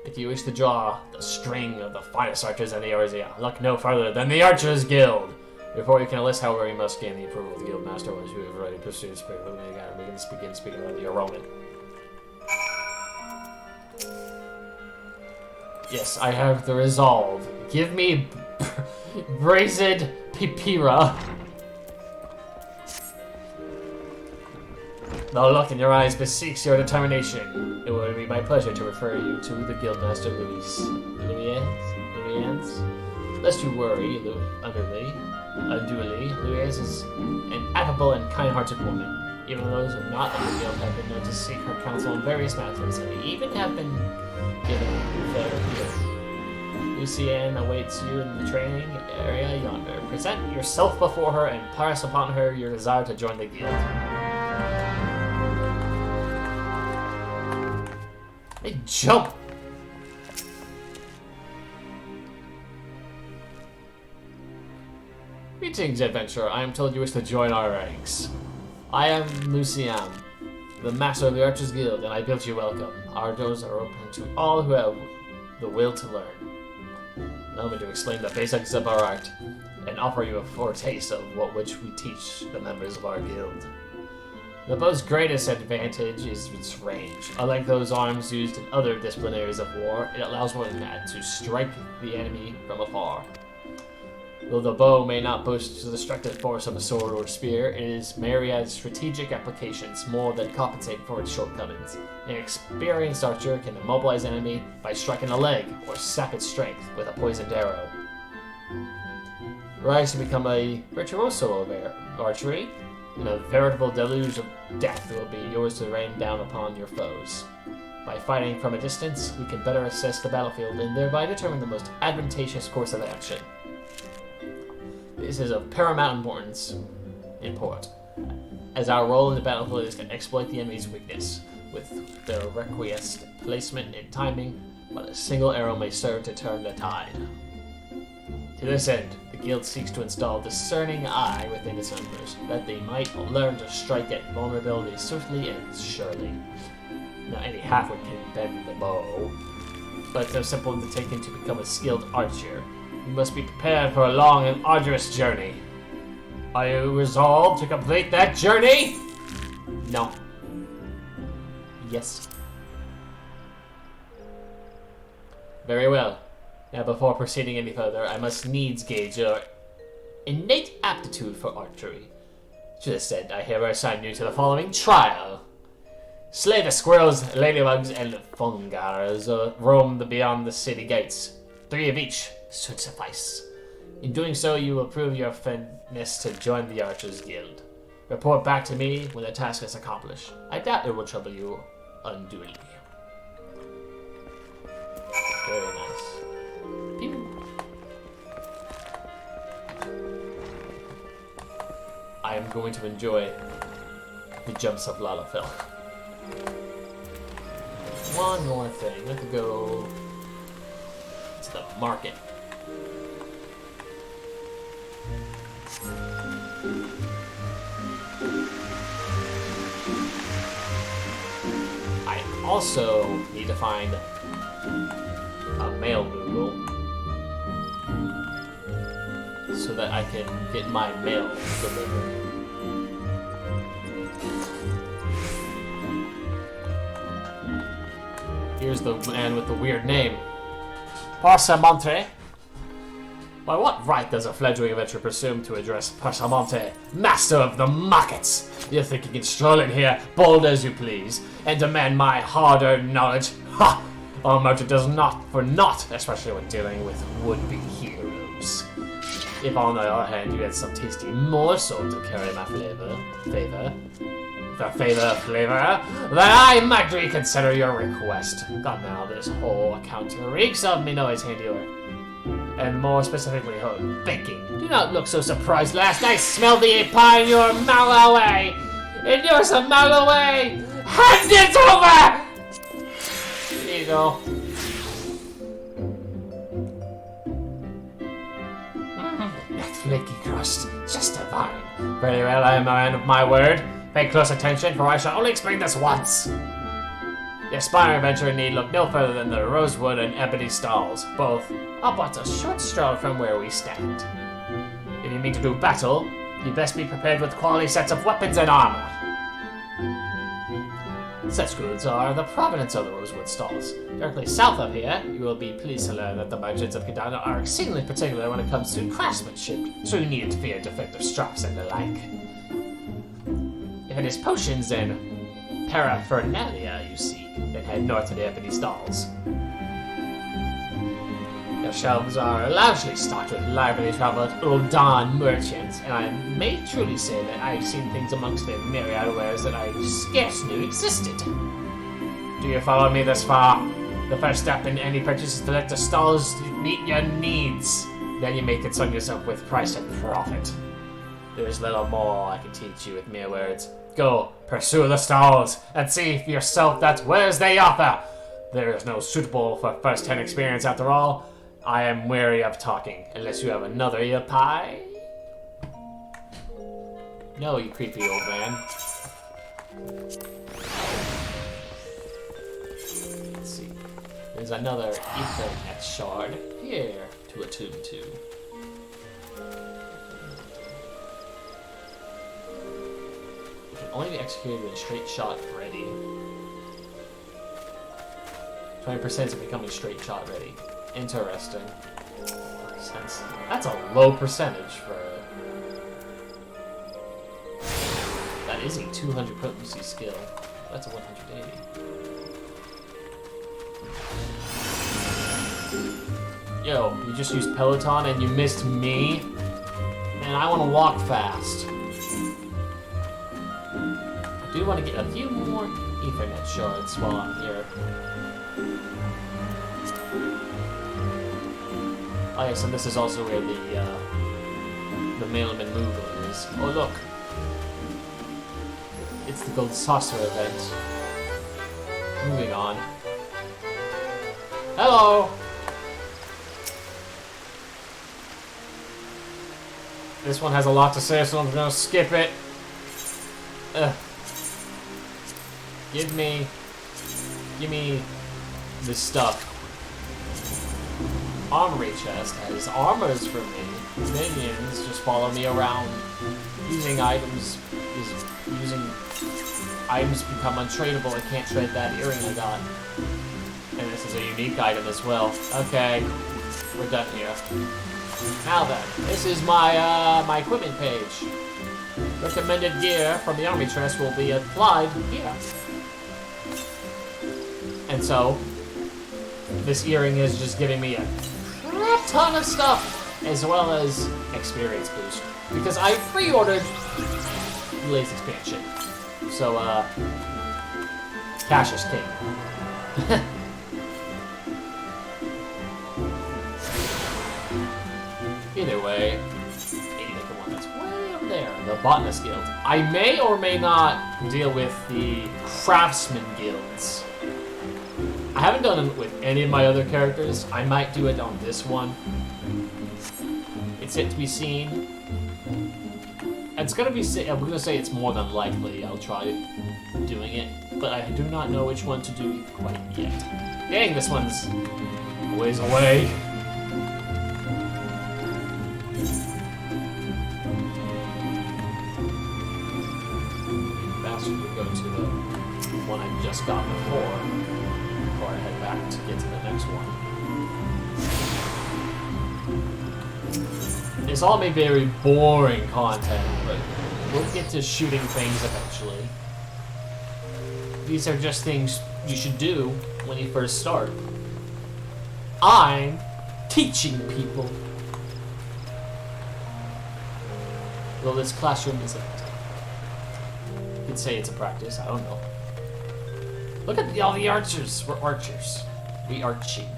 If you wish to draw the string of the finest archers in the area, look no further than the Archers Guild. Before you can enlist, however, you must gain the approval of the guild master, ones who have already pursued spirit. We can begin speaking about the Roman. Yes, I have the resolve. Give me brazen pipira. The look in your eyes bespeaks your determination. It will be my pleasure to refer you to the Guildmaster Louise. Lest you worry unduly, Louise is an affable and kind-hearted woman. Even those who are not of the guild have been known to seek her counsel on various matters, and they even have been given fair hearing. Lucienne awaits you in the training area yonder. Present yourself before her and press upon her your desire to join the guild. Hey, jump! Greetings, adventurer. I am told you wish to join our ranks. I am Lucienne, the master of the Archers Guild, and I bid you welcome. Our doors are open to all who have the will to learn. Allow me to explain the basics of our art. and offer you a foretaste of which we teach the members of our guild. The bow's greatest advantage is its range. Unlike those arms used in other disciplinaries of war, it allows one to strike the enemy from afar. Though the bow may not boast the destructive force of a sword or spear, it is myriad strategic applications more than compensate for its shortcomings. An experienced archer can immobilize an enemy by striking a leg or sap its strength with a poisoned arrow. Rise to become a virtuoso of archery, and a veritable deluge of death will be yours to rain down upon your foes. By fighting from a distance, we can better assess the battlefield and thereby determine the most advantageous course of action. This is of paramount importance, as our role in the battlefield is to exploit the enemy's weakness. With their requiesced placement and timing, but a single arrow may serve to turn the tide. To this end, the guild seeks to install a discerning eye within its members, that they might learn to strike at vulnerabilities swiftly and surely. Now, any halfwit can bend the bow, but it's no simple undertaking to become a skilled archer. You must be prepared for a long and arduous journey. Are you resolved to complete that journey? No. Yes. Very well. Now, before proceeding any further, I must needs gauge your innate aptitude for archery. To this end, I hereby assign you to the following trial. Slay the squirrels, ladybugs, and fungars roam beyond the city gates. 3 of each should suffice. In doing so, you will prove your fitness to join the Archers Guild. Report back to me when the task is accomplished. I doubt it will trouble you unduly. Very nice. I am going to enjoy the jumps of Lalafell. One more thing. Let's go to the market. I also need to find a mail Google so that I can get my mail delivered. Here's the man with the weird name. Parsamonte. By what right does a fledgling adventurer presume to address Parsamonte, master of the markets? You think you can stroll in here, bold as you please, and demand my hard-earned knowledge? Ha! Our merchant does not for naught, especially when dealing with would-be heroes. If on the other hand you had some tasty morsel to carry my flavor, then I might reconsider your request. God, now this whole account reeks of Minoy's handiwork. And more specifically, her baking. Do not look so surprised, last. I smell the pie in your mile away! And yours a mile away! Hand it over! Here you go. That flaky crust, just divine. Very well, I am a man of my word. Pay close attention, for I shall only explain this once. The aspiring adventurer need look no further than the Rosewood and Ebony Stalls. Both are but a short stroll from where we stand. If you mean to do battle, you best be prepared with quality sets of weapons and armor. Such goods are the provenance of the Rosewood Stalls. Directly south of here, you will be pleased to learn that the merchants of Kadana are exceedingly particular when it comes to craftsmanship, so you needn't fear defective straps and the like. If it is potions and paraphernalia you seek, then head north to the Ebony Stalls. Their shelves are largely stocked with lively traveled Uldan merchants, and I may truly say that I've seen things amongst their myriad wares that I scarce knew existed. Do you follow me this far? The first step in any purchase is to let the stalls meet your needs. Then you may concern yourself with price and profit. There is little more I can teach you with mere words. Go, pursue the stalls, and see for yourself that wares they offer. There is no suitable for first-hand experience after all. I am weary of talking, unless you have another eel pie. No, you creepy old man. Let's see. There's another Ethernet shard here to attune to. can only be executed when straight shot ready. 20% of becoming straight shot ready. Interesting. That's a low percentage for... That is a 200 potency skill. That's a 180. Yo, you just used Peloton and you missed me? Man, I want to walk fast. I do want to get a few more Ethernet shards while I'm here. Oh yes, and this is also where the Mailman Moogle is. Oh look! It's the Gold Saucer event. Moving on. Hello! This one has a lot to say, so I'm gonna skip it. Ugh. Give me this stuff. Armory chest has armors for me. Minions just follow me around. Using items become untradeable. I can't trade that earring I got. And this is a unique item as well. Okay, we're done here. Now then, this is my my equipment page. Recommended gear from the army chest will be applied here. And so, this earring is just giving me a crap ton of stuff, as well as experience boost. Because I pre-ordered Blaze expansion. So, cash is king. Either way, come on, that's way up there. The Botanist Guild. I may or may not deal with the Craftsman Guilds. I haven't done it with any of my other characters. I might do it on this one. It's yet to be seen. It's gonna be. I'm gonna say it's more than likely I'll try doing it, but I do not know which one to do quite yet. Dang, this one's a ways away. Faster to go to the one I just got before I head back to get to the next one. It's all may be very boring content, but we'll get to shooting things eventually. These are just things you should do when you first start. I'm teaching people. Well, this classroom isn't. You could say it's a practice, I don't know. Look at all the archers. We're archers. We arching.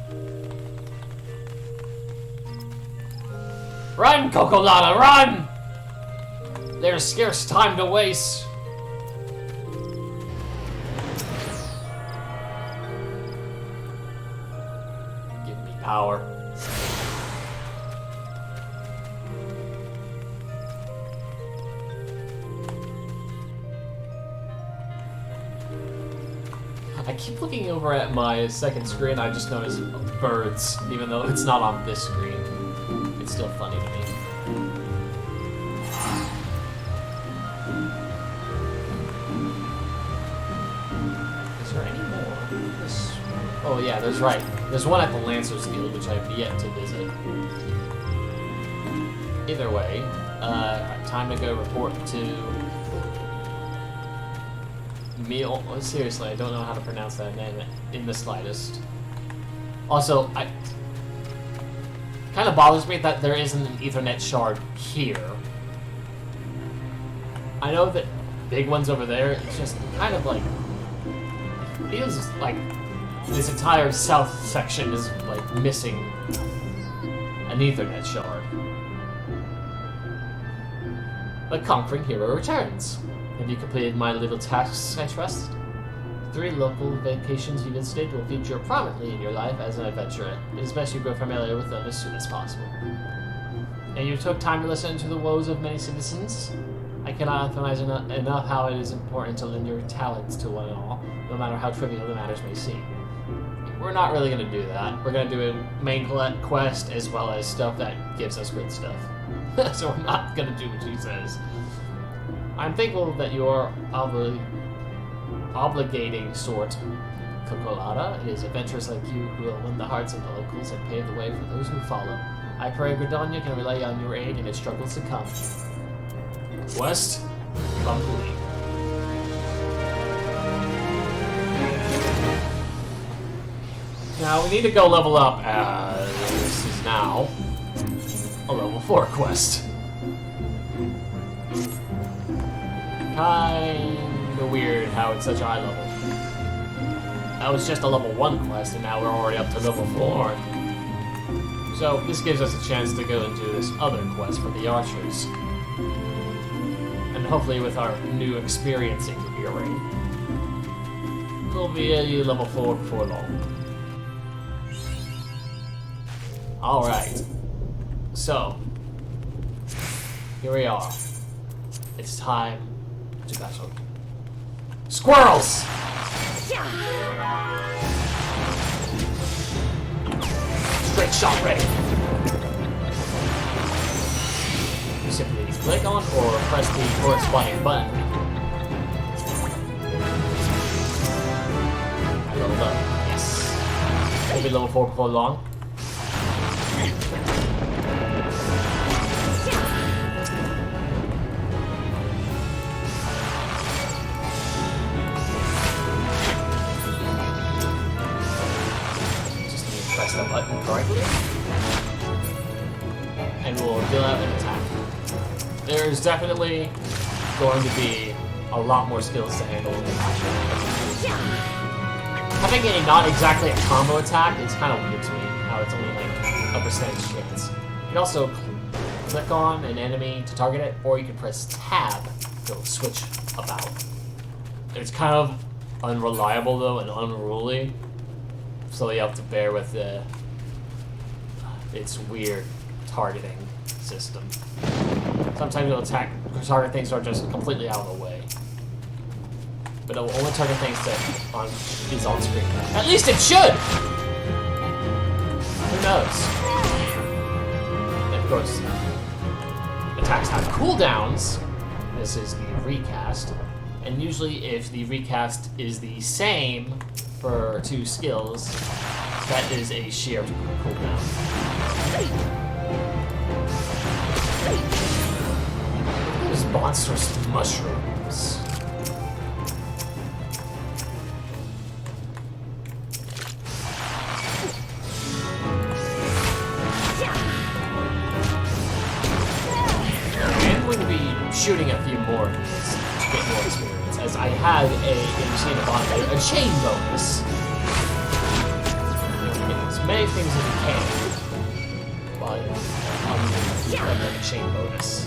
Run, Cocolata, run! There's scarce time to waste. Give me power. I keep looking over at my second screen, I just noticed birds, even though it's not on this screen. It's still funny to me. Is there any more? Oh yeah, there's right. There's one at the Lancers Guild, which I've yet to visit. Either way, time to go report to Meal. Oh, seriously, I don't know how to pronounce that name in the slightest. Also, kind of bothers me that there isn't an Ethernet shard here. I know that big one's over there. It's just kind of like it feels like this entire south section is like missing an Ethernet shard. The conquering hero returns. Have you completed my little tasks, I trust? 3 local vacations you visited will feature prominently in your life as an adventurer. It is best you grow familiar with them as soon as possible. And you took time to listen to the woes of many citizens. I cannot emphasize enough how it is important to lend your talents to one and all, no matter how trivial the matters may seem. We're not really going to do that. We're going to do a main quest as well as stuff that gives us good stuff. So we're not going to do what she says. I'm thankful that you are obligating sort, Cocolata. It is adventurers like you who will win the hearts of the locals and pave the way for those who follow. I pray Gradonia can rely on your aid in its struggles to come. Quest complete. Now we need to go level up, as this is now a level 4 quest. Kinda weird how it's such a high level. That was just a level 1 quest, and now we're already up to level 4. So this gives us a chance to go and do this other quest for the archers. And hopefully with our new experiencing earring, we'll be at level 4 before long. Alright. So, here we are. It's time to battle. Squirrels! Straight shot ready. You simply click on or press the corresponding button. I leveled up. Yes. We'll be level 4 before long. Press the button correctly, and we'll deal out an attack. There's definitely going to be a lot more skills to handle in the match. Having a not exactly a combo attack is kind of weird to me, how it's only like a percentage chance. You can also click on an enemy to target it, or you can press tab to switch about. It's kind of unreliable though and unruly. So you have to bear with its weird targeting system. Sometimes it'll target things that are just completely out of the way. But it will only target things that is on screen. At least it should! Who knows? And of course, attacks have cooldowns. This is the recast. And usually if the recast is the same for 2 skills, that is a shared cooldown. Those monstrous mushrooms. And we're going to be shooting a few more of these to get more experience, as I have if you see in the bottom there, a chain bonus. As many things as you can, but a chain bonus.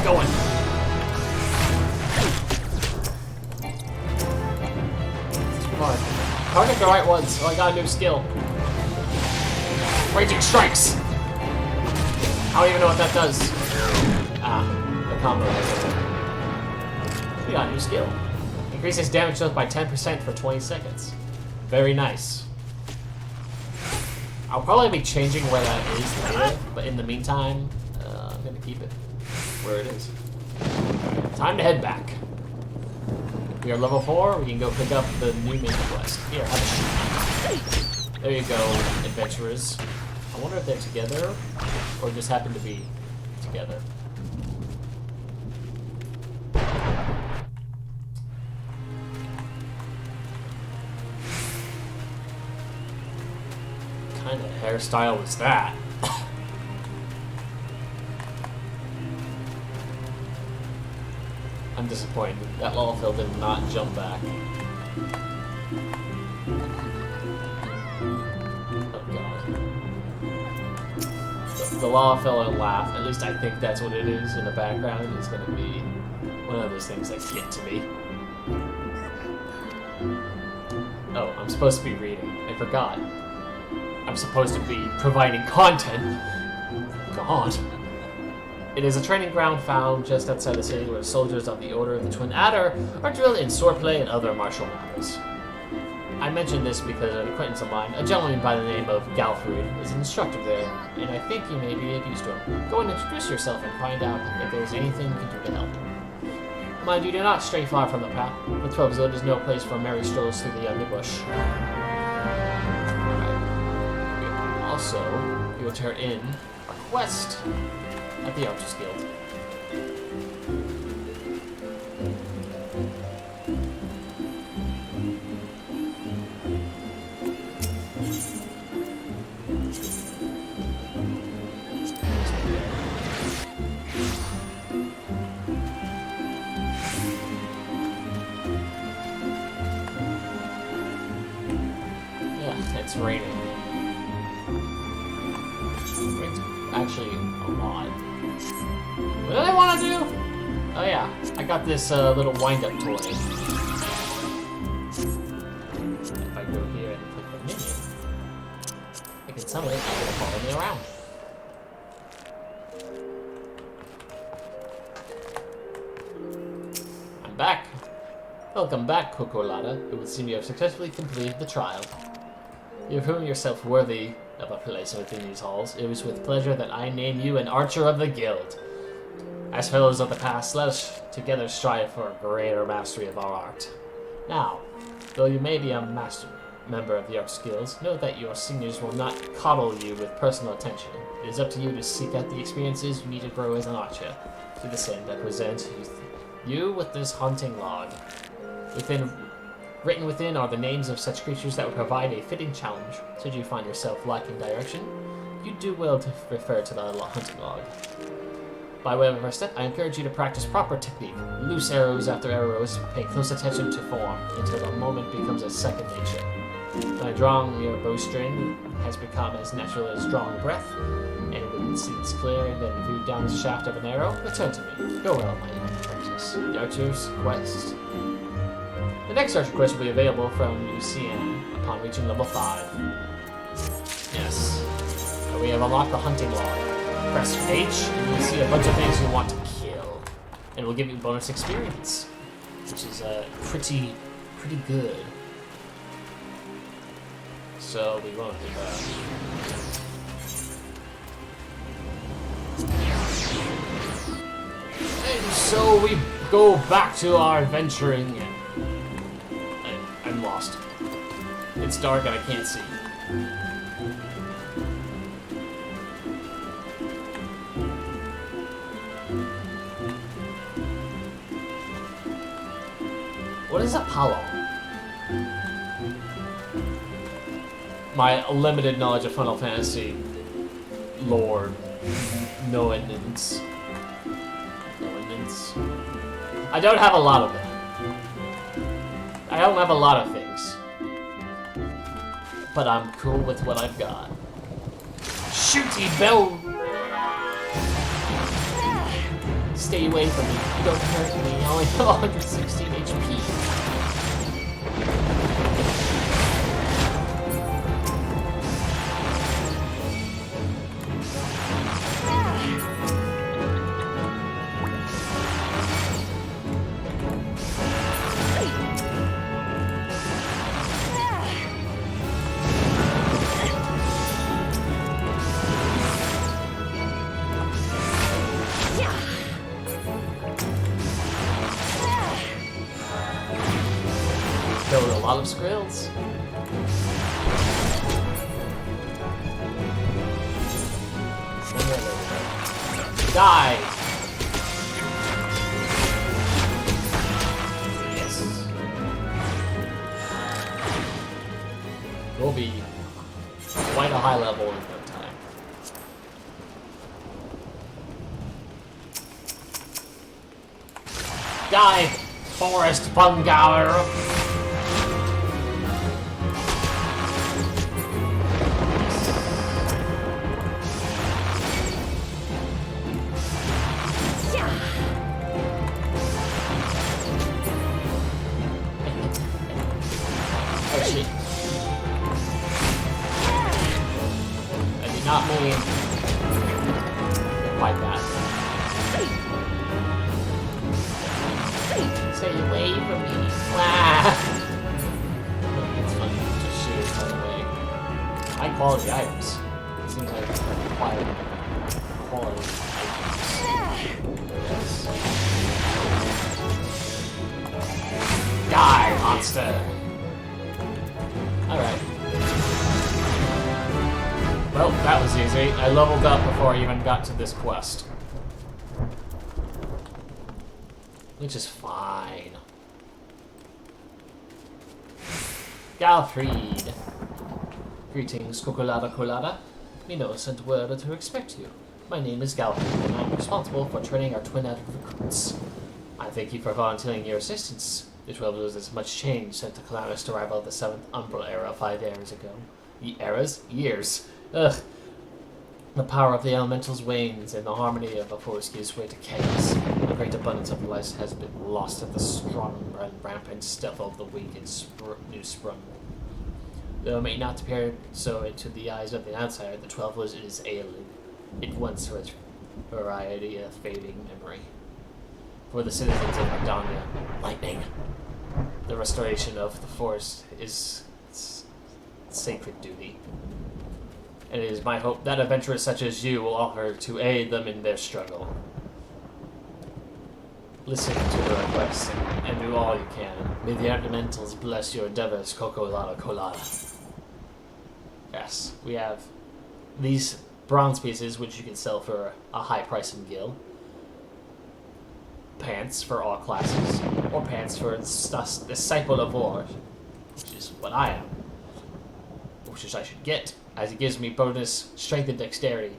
Going. Come on. Target the right ones. Oh, I got a new skill. Raging Strikes. I don't even know what that does. Ah, the combo. We got a new skill. Increases damage done by 10% for 20 seconds. Very nice. I'll probably be changing where that is later, but in the meantime, I'm gonna keep it where it is. Time to head back. We are level 4. We can go pick up the new main quest. Here, have a shoot. There you go, adventurers. I wonder if they're together or just happen to be together. What kind of hairstyle was that? I'm disappointed. That Lawfield did not jump back. Oh god. the lava fellow laugh, at least I think that's what it is in the background, is going to be one of those things that get to me. Oh, I'm supposed to be reading. I forgot. I'm supposed to be providing content. God. It is a training ground found just outside the city where soldiers of the Order of the Twin Adder are drilled in swordplay and other martial matters. I mention this because an acquaintance of mine, a gentleman by the name of Galfrid, is an instructor there, and I think you may be of use to him. Go and introduce yourself and find out if there is anything you can do to help. Mind you, do not stray far from the path. The 12 Zone is no place for merry strolls through the underbush. Also, you will turn in a quest at the Archers Guild. Yeah, it's raining. Actually, a lot. What did I want to do? Oh yeah, I got this little wind-up toy. If I go here and click the minion, I can summon it and it'll follow me around. I'm back. Welcome back, Cocolata. It would seem you have successfully completed the trial. You have proven yourself worthy of a place within these halls. It was with pleasure that I name you an Archer of the Guild. As fellows of the past, let us together strive for a greater mastery of our art. Now, though you may be a member of the Arts Guilds, know that your seniors will not coddle you with personal attention. It is up to you to seek out the experiences you need to grow as an archer. To this end, I present you with this hunting log. Written within are the names of such creatures that would provide a fitting challenge. Should you find yourself lacking direction, you do well to refer to the hunting log. By way of a first step, I encourage you to practice proper technique. Loose arrows after arrows, pay close attention to form, until the moment becomes a second nature. When drawing your bowstring has become as natural as drawing breath, and when it seems clear and then viewed down the shaft of an arrow, return to me. Go well, my young apprentice. The Archer's Quest. The next Archer Quest will be available from Lucian upon reaching level 5. Yes. And we have unlocked the hunting log. Press H and you'll see a bunch of things you want to kill. And it will give you bonus experience, which is pretty good. So we won't do that. And so we go back to our adventuring. I'm lost. It's dark and I can't see. What is Apollo? My limited knowledge of Final Fantasy lore. Knowinance. I don't have a lot of it. I don't have a lot of things. But I'm cool with what I've got. Shooty bell! Stay away from me. Don't hurt me. I only have 116 HP. Killed a lot of Skrills. Die! Yes. We'll be quite a high level in no time. Die, Forest Bungower! Stay away from me. Ah. It's funny. Just shoot by the way. High quality items. It seems like required quality items. Yes. Die, monster! Alright. Well, that was easy. I leveled up before I even got to this quest. Which is fine. Galfried. Greetings, Cocolada Colada. Mino sent word to expect you. My name is Galfried, and I'm responsible for training our twin-added recruits. I thank you for volunteering your assistance. The 12 years has much change since the calamitous arrival of the 7th Umbral Era 5 eras ago. Eras? Years. Ugh. The power of the elementals wanes, and the harmony of the force gives way to chaos. A great abundance of life has been lost at the strong and rampant stealth of the weak and new sprung. Though it may not appear so to the eyes of the outsider, the 12 was is ailing. It once was a variety of fading memory. For the citizens of Ardania, lightning. The restoration of the forest is sacred duty. And it is my hope that adventurers such as you will offer to aid them in their struggle. Listen to the requests and do all you can. May the elementals bless your endeavors, Cocolada Colada. Yes, we have these bronze pieces which you can sell for a high price in Gil. Pants for all classes, or pants for Disciple of War, which is what I am, which is I should get, as it gives me bonus strength and dexterity,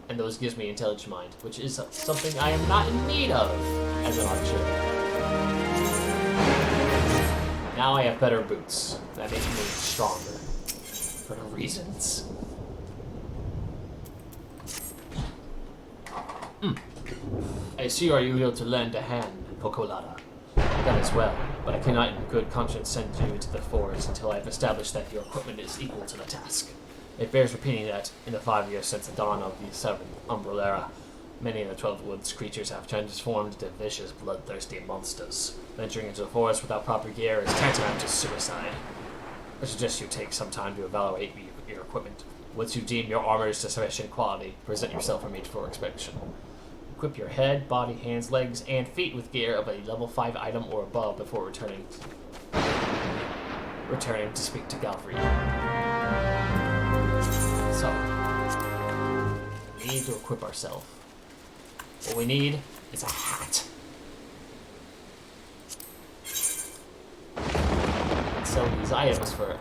and those gives me intelligent mind, which is something I am not in need of as an archer. Now I have better boots that make me stronger, for no reasons. I see you are eager to lend a hand, Cocolada. That is well, but I cannot in good conscience send you into the forest until I have established that your equipment is equal to the task. It bears repeating that, in the 5 years since the dawn of the 7th Umbral Era, many of the 12 Woods creatures have transformed into vicious, bloodthirsty monsters. Venturing into the forest without proper gear is tantamount to suicide. I suggest you take some time to evaluate your equipment. Once you deem your armor is to sufficient quality, present yourself for me for inspection. Equip your head, body, hands, legs, and feet with gear of a level 5 item or above before returning to speak to Galfried. So, we need to equip ourselves. What we need is a hat. And sell these items for a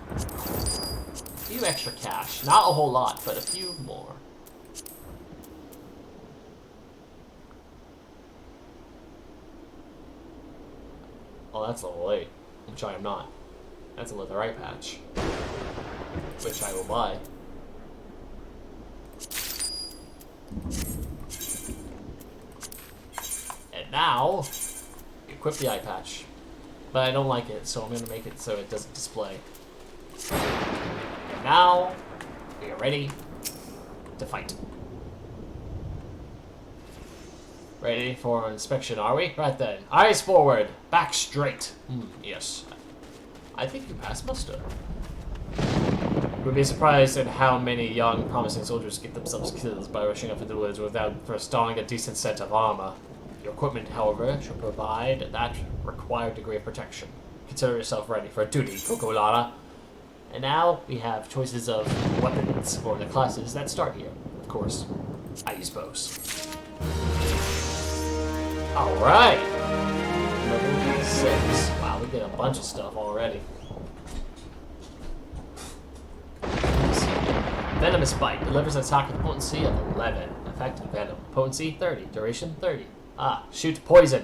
few extra cash. Not a whole lot, but a few more. Oh, that's level 8, which I am not. That's a leather eye patch, which I will buy. And now, equip the eye patch. But I don't like it, so I'm going to make it so it doesn't display. And now, we are ready to fight. Ready for inspection, are we? Right then. Eyes forward. Back straight. Yes. I think you passed muster. Would be surprised at how many young, promising soldiers get themselves killed by rushing up into the woods without first donning a decent set of armor. Your equipment, however, should provide that required degree of protection. Consider yourself ready for duty, Cocolada. And now we have choices of weapons for the classes that start here. Of course, I use bows. Alright! Level 6. Wow, we did a bunch of stuff already. Venomous Bite. Delivers an attack with potency of 11. Effective venom. Potency 30. Duration 30. Shoot poison.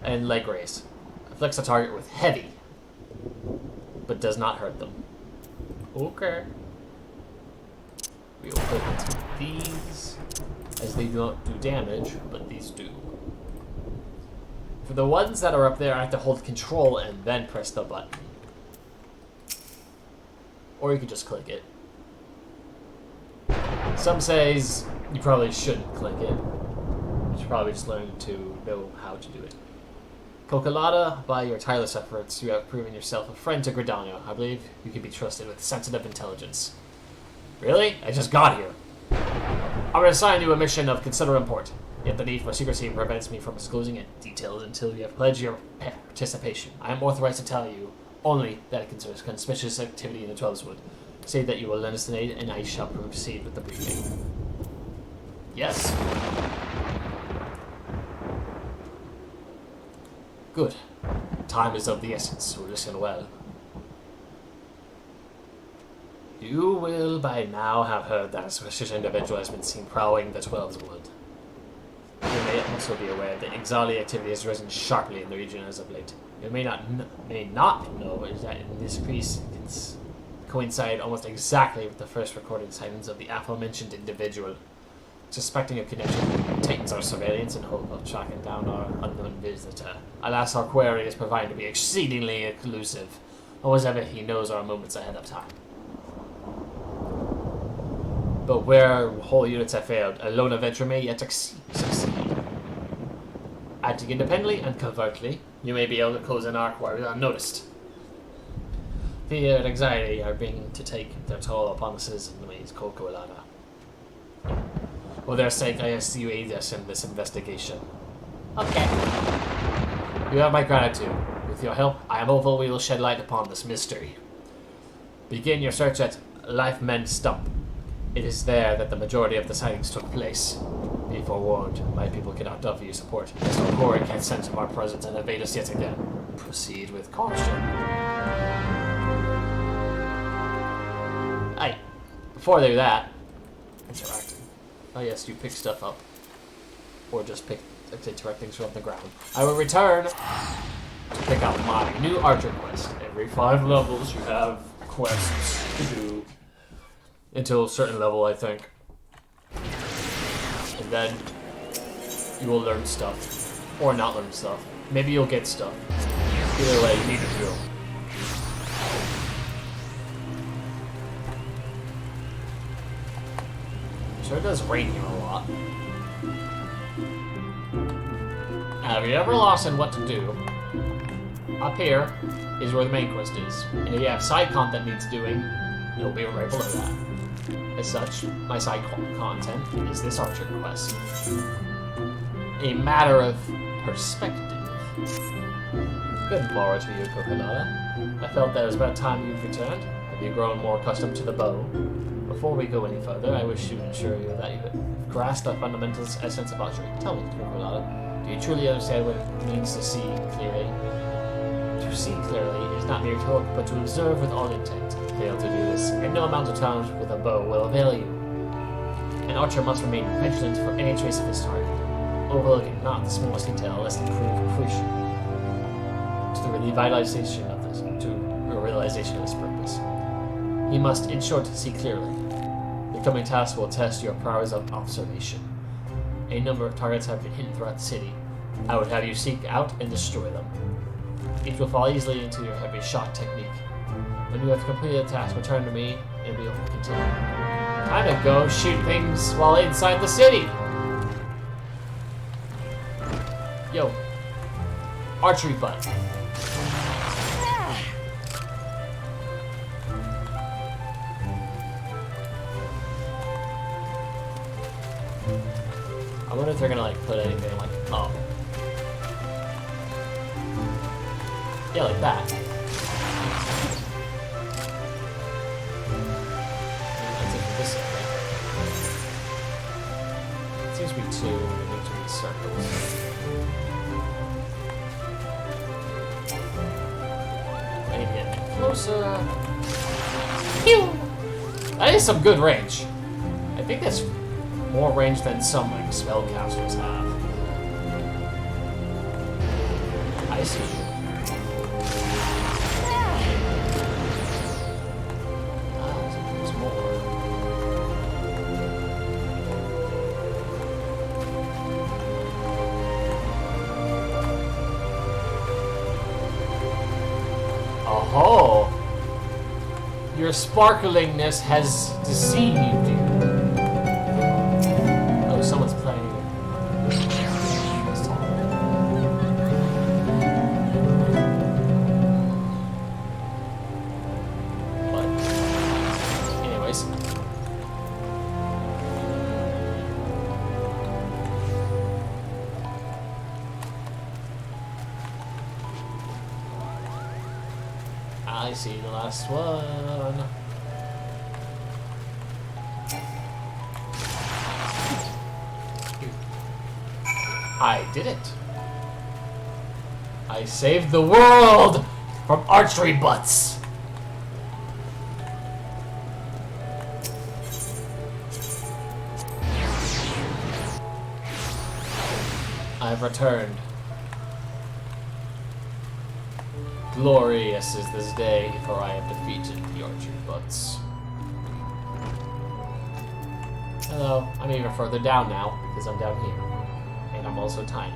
And leg raise. Afflicts a target with heavy. But does not hurt them. Okay. We will put these, as they don't do damage, but these do. For the ones that are up there, I have to hold control and then press the button. Or you can just click it. Some says you probably shouldn't click it. You should probably just learn to know how to do it. Cocolata, by your tireless efforts, you have proven yourself a friend to Gridano. I believe you can be trusted with sensitive intelligence. Really? I just got here. I will assign you a mission of considerable import, yet the need for secrecy prevents me from disclosing it details until you have pledged your participation. I am authorized to tell you only that it concerns conspicuous activity in the Twelveswood. Say that you will elucidate, and I shall proceed with the briefing. Yes. Good. Time is of the essence, so listen well. You will by now have heard that a suspicious individual has been seen prowling the Twelveswood. You may also be aware that Exali activity has risen sharply in the region as of late. You may not know is that in this increase coincide almost exactly with the first recorded sightings of the aforementioned individual. Suspecting a connection, Titans our surveillance in hope of tracking down our unknown visitor. Alas, our query is proving to be exceedingly elusive. Almost ever he knows our moments ahead of time. But where whole units have failed, a lone adventurer may yet succeed. Acting independently and covertly, you may be able to close an arc where unnoticed. Fear and anxiety are beginning to take their toll upon the citizens of the Cocolata. For their sake, I ask you aid us in this investigation. Okay. You have my gratitude. With your help, I am hopeful we will shed light upon this mystery. Begin your search at Lifemen Stump. It is there that the majority of the sightings took place. Be forewarned, my people cannot offer you support. Mr. Corey can sense our presence and evade us yet again. Proceed with caution. Hey, before I do that, interacting. Oh yes, you pick stuff up. Or just interact things from the ground. I will return to pick up my new Archer quest. Every 5 levels you have quests to do. Until a certain level, I think. And then you will learn stuff. Or not learn stuff. Maybe you'll get stuff. Either way, you need to do. Sure it does rain here a lot. Have you ever lost in what to do? Up here is where the main quest is. And if you have side content needs doing, it'll be right below that. As such, my side content is this Archer quest. A matter of perspective. Good morrow to you, Cocolata. I felt that it was about time you've returned. Have you grown more accustomed to the bow? Before we go any further, I wish to assure you that you have grasped the fundamental essence of archery. Tell me, Cocolata, do you truly understand what it means to see clearly? To see clearly is not mere to look, but to observe with all intent. Fail to do this, and no amount of challenge with a bow will avail you. An archer must remain vigilant for any trace of his target, overlooking not the smallest detail lest it prove crucial to the realization of this purpose. He must, in short, see clearly. The coming task will test your powers of observation. A number of targets have been hidden throughout the city. I would have you seek out and destroy them. Each will fall easily into your heavy shot technique. When you have completed the task, return to me, and we will continue. Time to go shoot things while inside the city! Yo. Archery butt. I wonder if they're gonna like put anything like, oh. Yeah, like that. This way. It seems to be 2, and we need to be circles. I need to get closer. Pew! That is some good range. I think that's more range than some like spellcasters have. I see. Oh, your sparklingness has deceived you. Oh, someone's playing. I see the last one. I did it. I saved the world from archery butts. I've returned. Glorious is this day, for I have defeated the archery butts. Hello, I'm even further down now, because I'm down here. And I'm also tiny.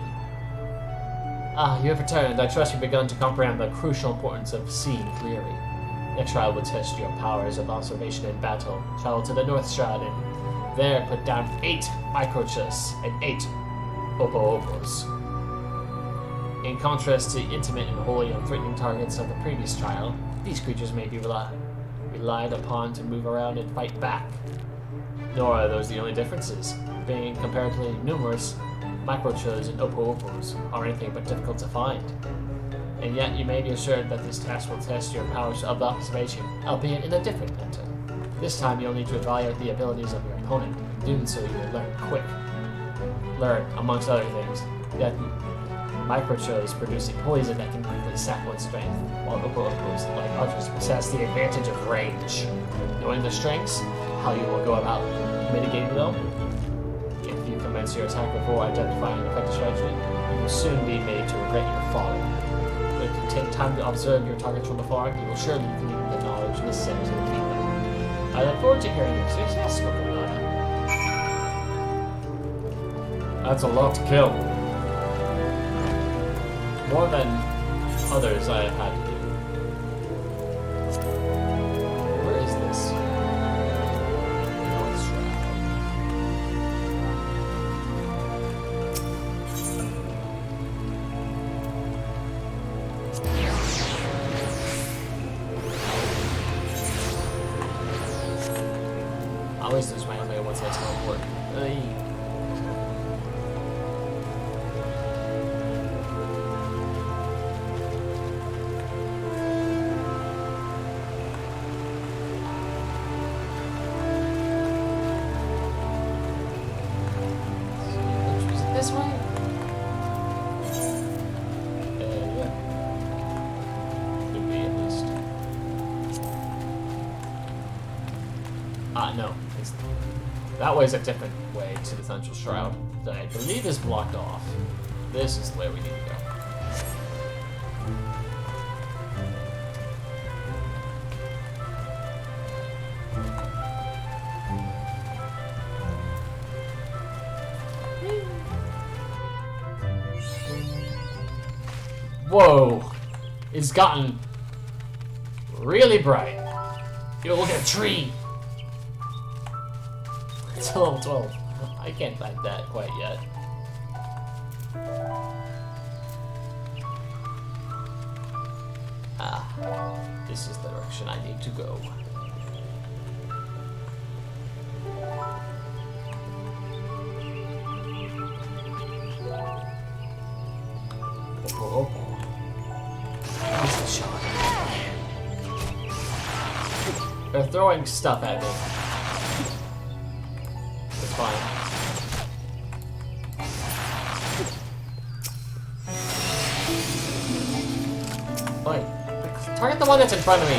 Ah, you have returned. I trust you've begun to comprehend the crucial importance of seeing clearly. Next trial will test your powers of observation and battle. Travel to the North Shroud and there put down 8 microchus and 8 opo-opos. In contrast to intimate and wholly unthreatening targets of the previous trial, these creatures may be relied upon to move around and fight back. Nor are those the only differences. Being comparatively numerous, microchos and opo-opos are anything but difficult to find. And yet you may be assured that this task will test your powers of observation, albeit in a different manner. This time you'll need to evaluate the abilities of your opponent. Doing so you will learn quick. Learn, amongst other things, that microchos produce a poison that can quickly sap one's strength, while opo-opos, like archers, possess the advantage of range. Knowing the strengths, how you will go about mitigating them. If you commence your attack before identifying an effective strategy, you will soon be made to regret your folly. But if you take time to observe your targets from afar, you will surely glean the knowledge necessary to defeat them. I look forward to hearing your success, Banana. That's a lot to kill. More than others I have had to do. Where is this? North Shroud. I always lose my memory once I teleport. This way? Yeah. Could be at least. No. That way's a different way to the Central Shroud that I believe is blocked off. This is the way we need to go. Whoa! It's gotten really bright. Yo, look at a tree! It's a level 12. I can't find that quite yet. Ah, this is the direction I need to go. Oh. They're throwing stuff at me. It's fine. Wait. Target the one that's in front of me.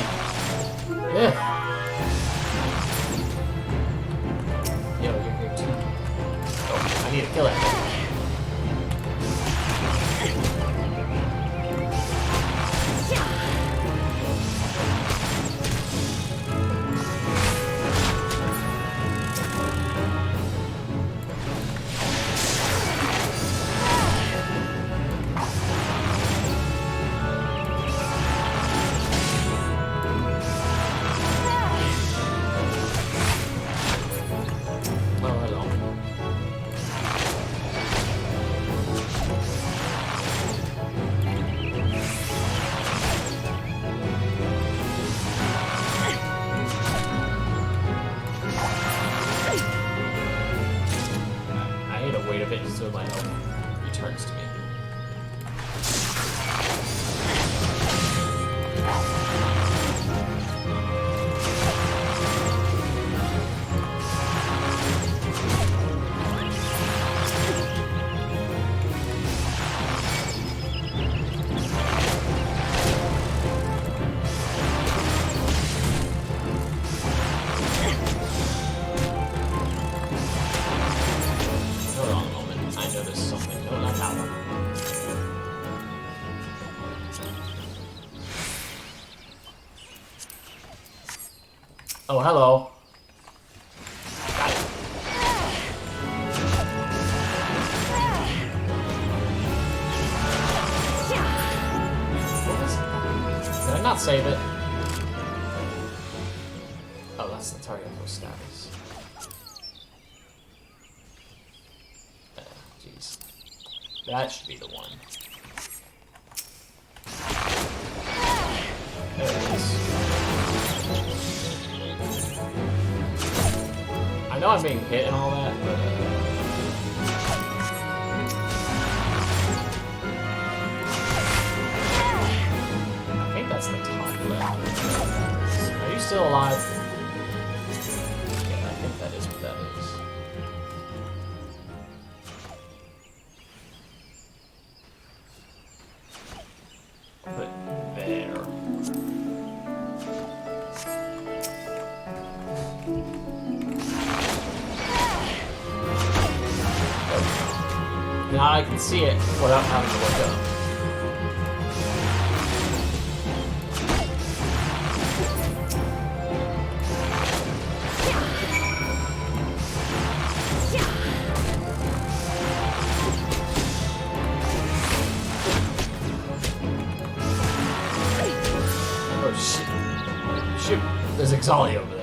Yeah. Yo, you're here too. Oh, I need to kill it. Oh, hello. Got it. What was it? Did I not save it? Oh, that's the target for status. Jeez. That should be the one. There it is. I know I'm being hit and all that, but I think that's the top left. Are you still alive? Yeah, I think that is what that is. Put it there. Now I can see it without having to look up. Oh shit. Shoot, there's Exali over there.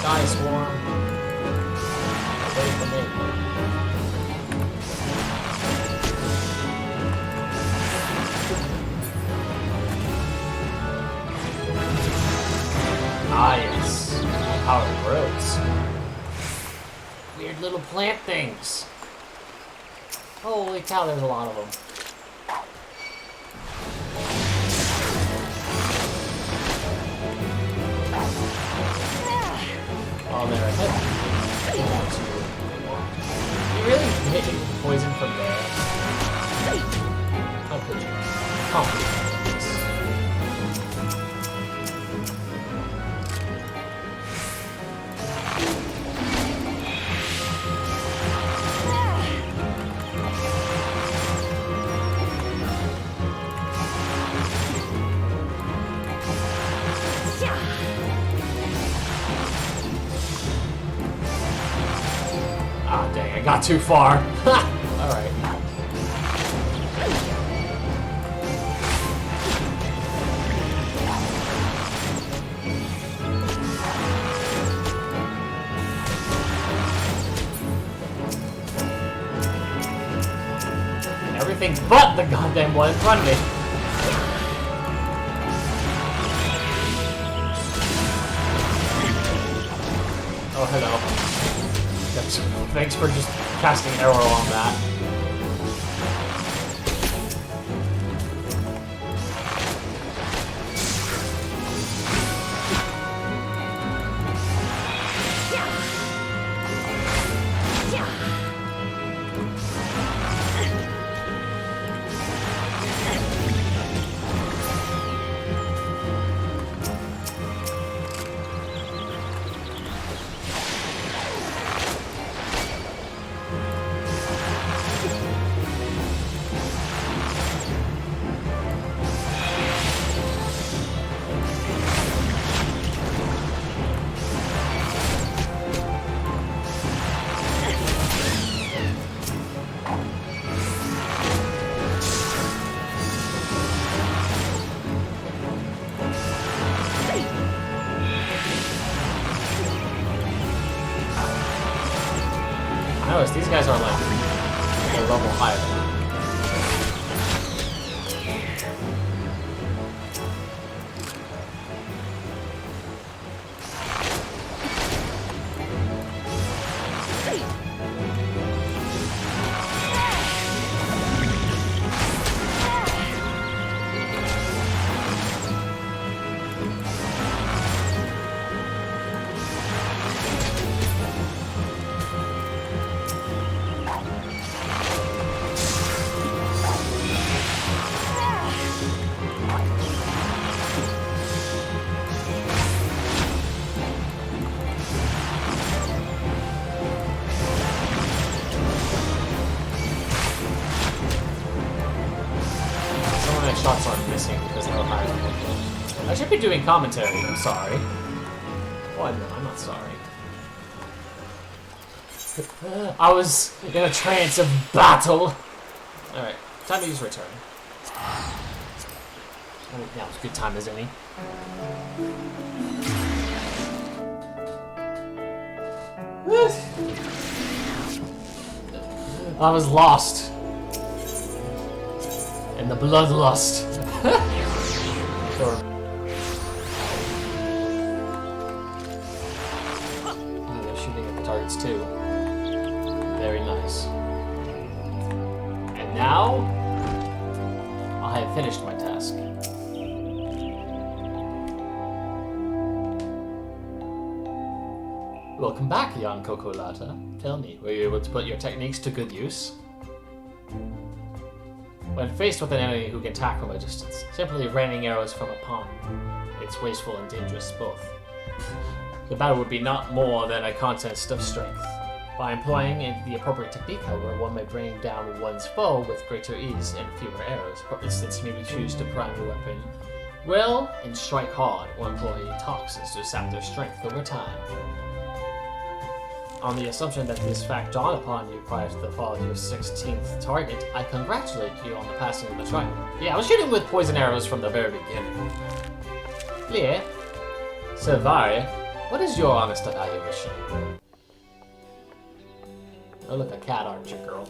Die, Swarm. Wait for me. Ah, yes. How it grows. Weird little plant things. Holy cow, there's a lot of them. Oh, they're ahead. You really hit me with poison from there? How could you? How could you? Ah, dang, I got too far. Alright. Everything but the goddamn one in front of me. Oh, hello. Thanks for just casting arrow on that. Notice these guys are like a level higher than me. Shots aren't missing because they're higher level. I should be doing commentary, I'm sorry. Oh, no, I'm not sorry. I was in a trance of battle. Alright, time to use return. Now it's a good time as any. I was lost. And the bloodlust. Sure. Oh, they're shooting at the targets too. Very nice. And now, I have finished my task. Welcome back, young Cocolata. Tell me, were you able to put your techniques to good use? When faced with an enemy who can attack from a distance, simply raining arrows from a pond, it's wasteful and dangerous both. The battle would be not more than a contest of strength. By employing the appropriate technique, however, one may bring down one's foe with greater ease and fewer arrows. For instance, maybe choose to prime your weapon well and strike hard, or employ toxins to sap their strength over time. On the assumption that this fact dawned upon you prior to the fall of your 16th target, I congratulate you on the passing of the trial. Yeah, I was shooting with poison arrows from the very beginning. Leah, Silvari, what is your honest evaluation? Oh look, a cat archer girl.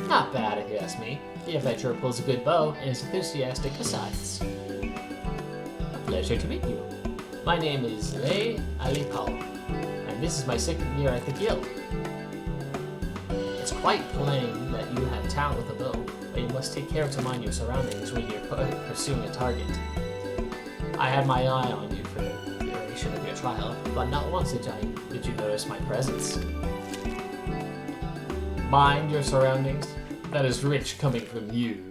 Not bad if you ask me. The adventurer pulls a good bow and is enthusiastic besides. A pleasure to meet you. My name is Lei Alipal. This is my second year at the guild. It's quite plain that you have talent with a bow, but you must take care to mind your surroundings when you're pursuing a target. I had my eye on you for the duration of your trial, but not once did you notice my presence. Mind your surroundings? That is rich coming from you.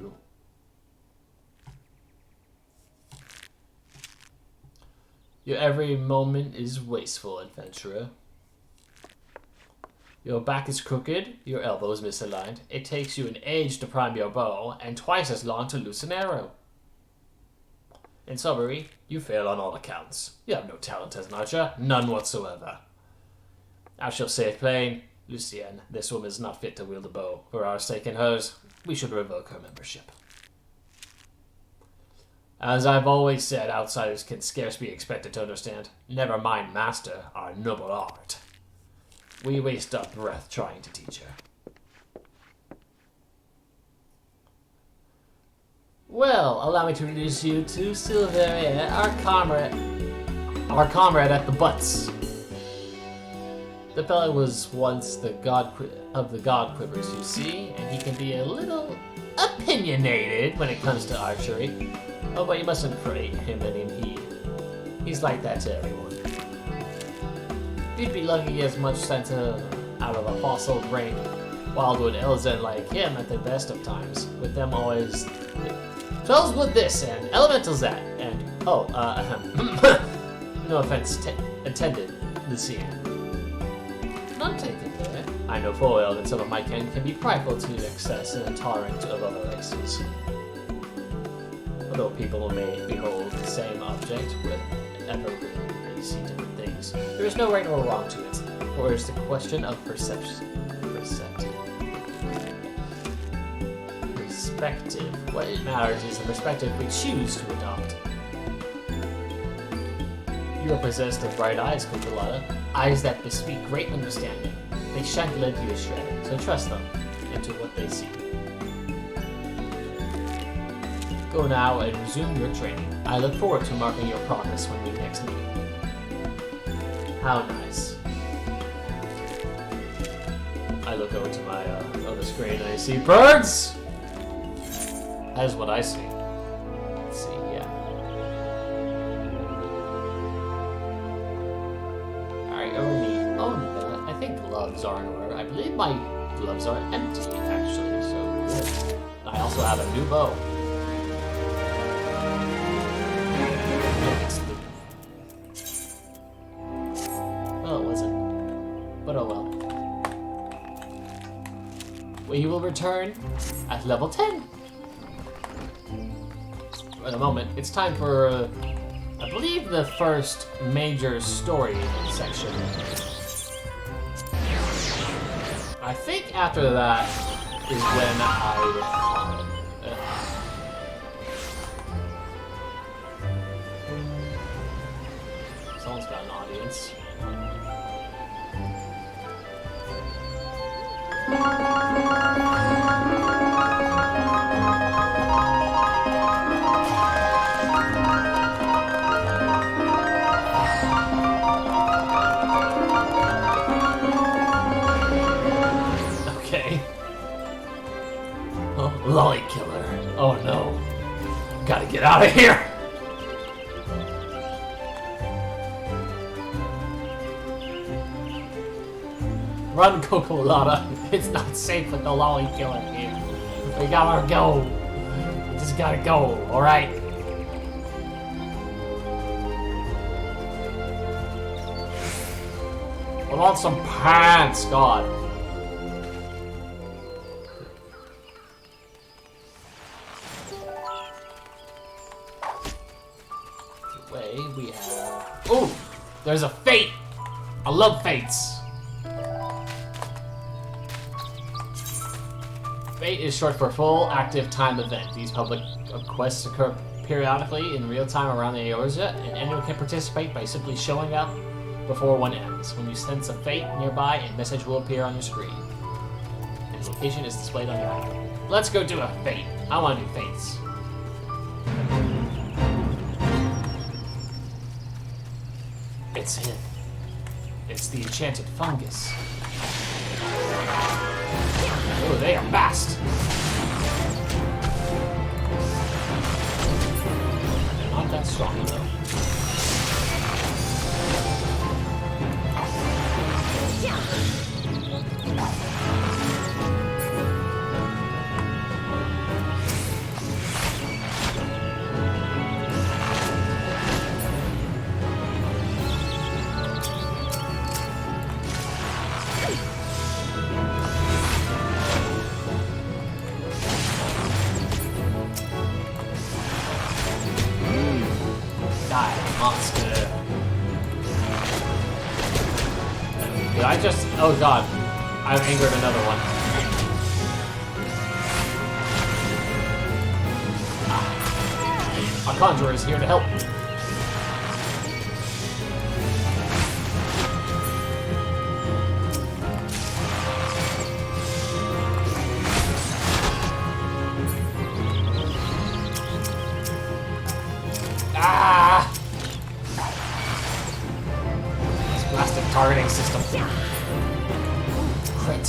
Your every moment is wasteful, adventurer. Your back is crooked, your elbow is misaligned. It takes you an age to prime your bow, and twice as long to loose an arrow. In summary, you fail on all accounts. You have no talent as an archer, none whatsoever. I shall say it plain, Lucienne, this woman is not fit to wield a bow. For our sake and hers, we should revoke her membership. As I've always said, outsiders can scarce be expected to understand. Never mind master our noble art. We waste our breath trying to teach her. Well, allow me to introduce you to Silveria, our comrade at the butts. The fellow was once the god of the god quivers, you see, and he can be a little opinionated when it comes to archery. Oh, but you mustn't pray him any heed. He's like that to everyone. You'd be lucky to get as much sense out of a fossil brain wildwood Elzen like him at the best of times, with them always 12's with this and elemental's that, and no offense intended, Lucienne. None taken there. I know full well that some of my kin can be prideful to excess and intolerant of other races. Although people may behold the same object with ever they see different things, there is no right or wrong to it, for it is the question of perspective. What matters is the perspective we choose to adopt. You are possessed of bright eyes, Cocolata, eyes that bespeak great understanding. They shan't let you astray, so trust them into what they see. Go now and resume your training. I look forward to marking your progress when we next meet. How nice. I look over to my other screen and I see birds! That is what I see. Let's see, yeah. Alright, I think gloves are in order. I believe my gloves are empty, actually, so good. I also have a new bow. Well, it wasn't. But oh well. We will return at level 10. In a moment, it's time for, I believe, the first major story section. I think after that is when someone's got an audience. Okay. Oh, lolly killer. Oh no. Gotta get out of here! Run, Cocolata. It's not safe with the lolly killer here. We gotta go. We just gotta go, alright? I want some pants, God. Way we have. Ooh! There's a fate! I love fates. Fate is short for full active time event. These public quests occur periodically in real time around the area, and anyone can participate by simply showing up before one ends. When you sense a fate nearby, a message will appear on your screen. And the location is displayed on your map. Let's go do a fate. I want to do fates. It's him. It's the enchanted fungus. Oh, they are fast. They're not that strong, though. Monster. Did I just... Oh god. I've angered another one. Our conjurer is here to help. Ah! Targeting system. Crit.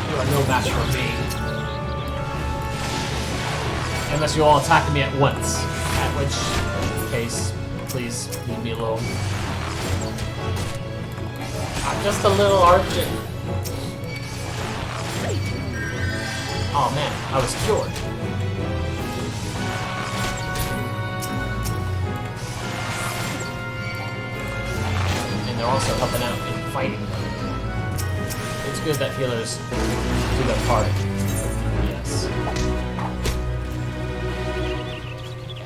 You are no match for me. Unless you all attack me at once. At which case, please leave me alone. I'm just a little archer. Oh man, I was cured. And they're also helping out in fighting. It's good that healers do their part. Yes.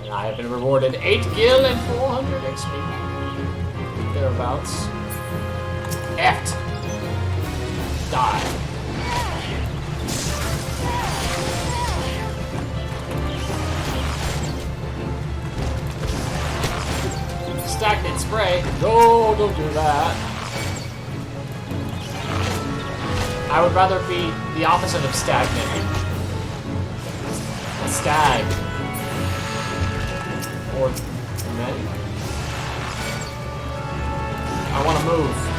And I have been rewarded 8 gil and 400 XP. Thereabouts. Eft! die. Stagnant spray. No, don't do that. I would rather be the opposite of stagnant. Stag. Or men. I want to move.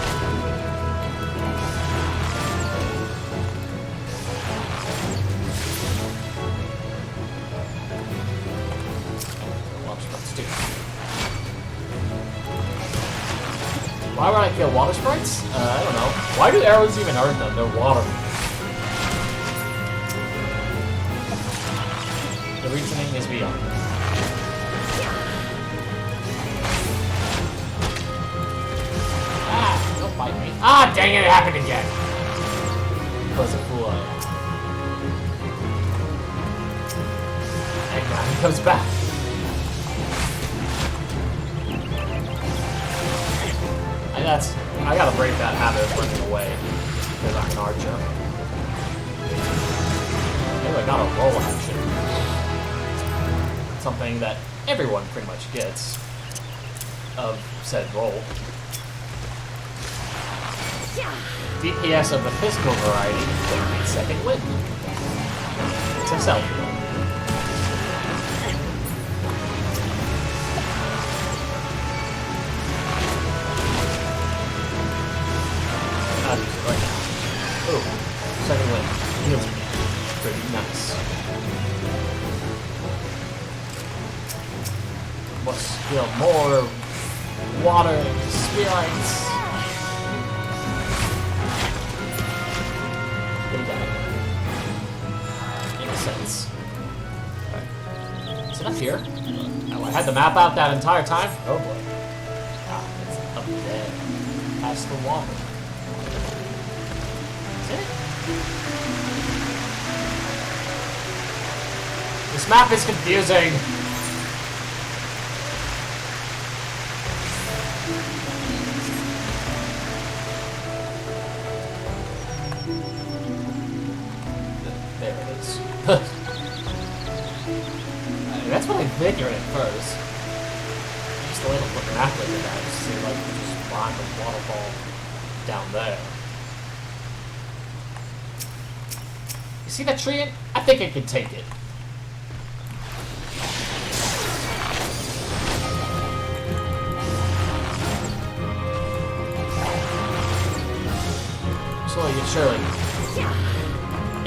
Why would I kill water sprites? I don't know. Why do arrows even hurt them? They're water. The reasoning is beyond. Ah, don't bite me. Ah, dang it, it happened again. Was a fool I am. And now he comes back. I gotta break that habit of running away because I'm an archer. Anyway, I got a roll action. Something that everyone pretty much gets of said roll. DPS of the physical variety, 8-second win. It's a self roll. Right now. Ooh, second win. Heals me. Pretty nice. More skill, more water spirits. Pretty bad. Makes sense. Okay. Is it up here? Oh, I had the map out that entire time? Oh boy. Ah, it's up there. Past the water. This map is confusing. There it is. That's what I figured at first. Just the way to look at map like that, just see like just find the waterfall down there. See that tree? I think I can take it. Slowly and surely.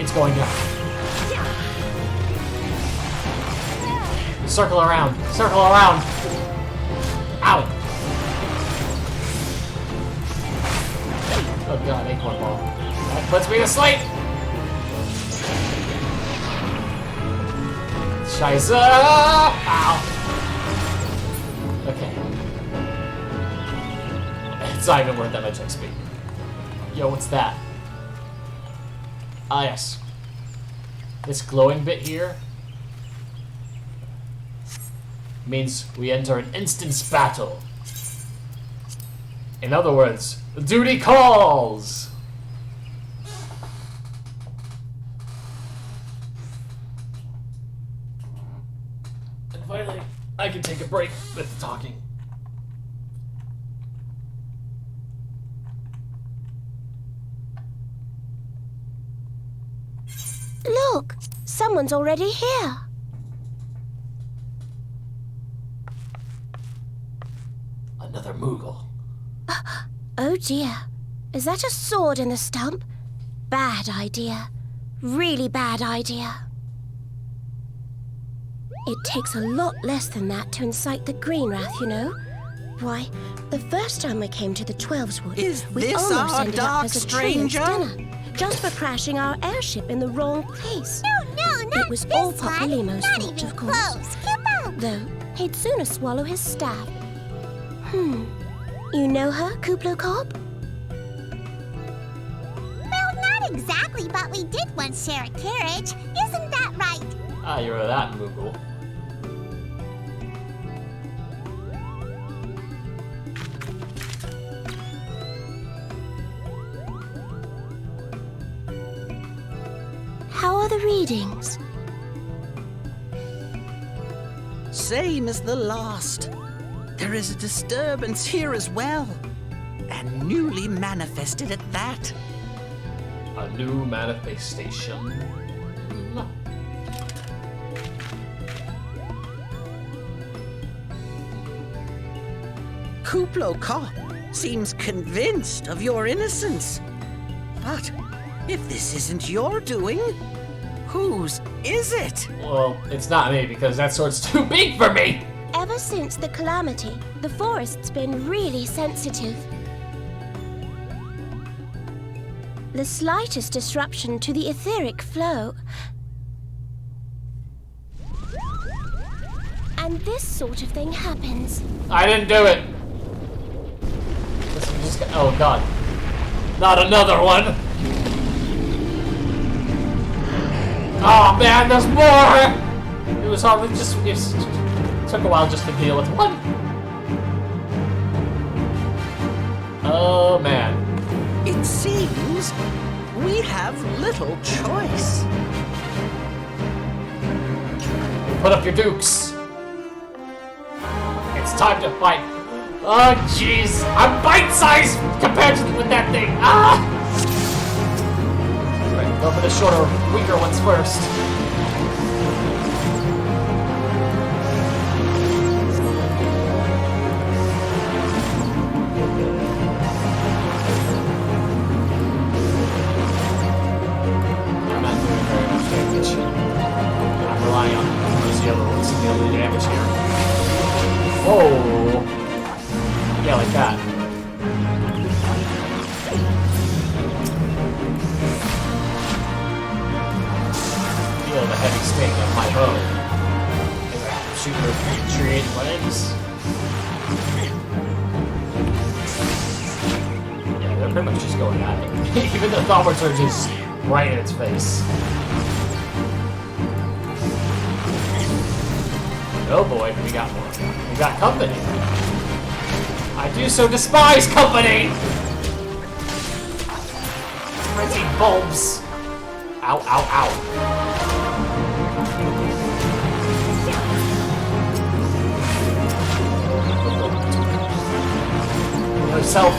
It's going down. Circle around. Circle around. Ow. Oh god, acorn ball. That puts me to sleep. Scheiße! Ow! Okay. It's not even worth that much XP. Yo, what's that? Ah, yes. This glowing bit here means we enter an instance battle. In other words, duty calls! Finally, I can take a break with the talking. Look, someone's already here. Another Moogle. Oh dear. Is that a sword in the stump? Bad idea. Really bad idea. It takes a lot less than that to incite the green wrath, you know. Why, the first time we came to the 12's Wood, we almost ended up as a stranger dinner, just for crashing our airship in the wrong place. No, not it was all Papa Limo's fault, of course. Though, he'd sooner swallow his staff. You know her, Kuplo Cobb? Well, not exactly, but we did once share a carriage. Isn't that right? Ah, you're that Moogle. readings. Same as the last. There is a disturbance here as well. And newly manifested at that. A new manifestation. Kuplo Kop seems convinced of your innocence. But if this isn't your doing, whose is it? Well, it's not me because that sword's too big for me! Ever since the calamity, the forest's been really sensitive. The slightest disruption to the etheric flow. And this sort of thing happens. I didn't do it! Oh god. Not another one! Oh man, there's more! It was hardly just... It took a while just to deal with one. Oh man. It seems we have little choice. Put up your dukes. It's time to fight. Oh jeez, I'm bite-sized compared to with that thing. Ah! Right, go for the shorter, weaker ones first. I'm not doing very much damage. I'm relying on those yellow ones to deal the damage here. Whoa! Yeah, like that. Feel the heavy sting of my bow as I shoot her tree legs. Yeah, they're pretty much just going at it. Even the thaumaturge are just right in its face. Oh boy, we got more. We got company. I do so despise company! Frenzy bulbs! Ow, ow, ow. Yourself.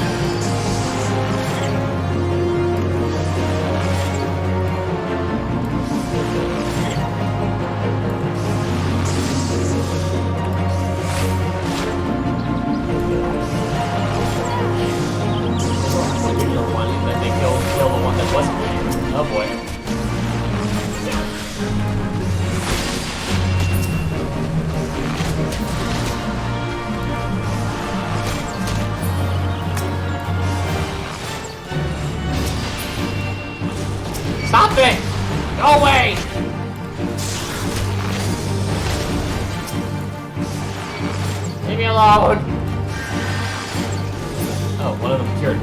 Oh boy. Stop it! Go away! Leave me alone! Oh, one of them cured.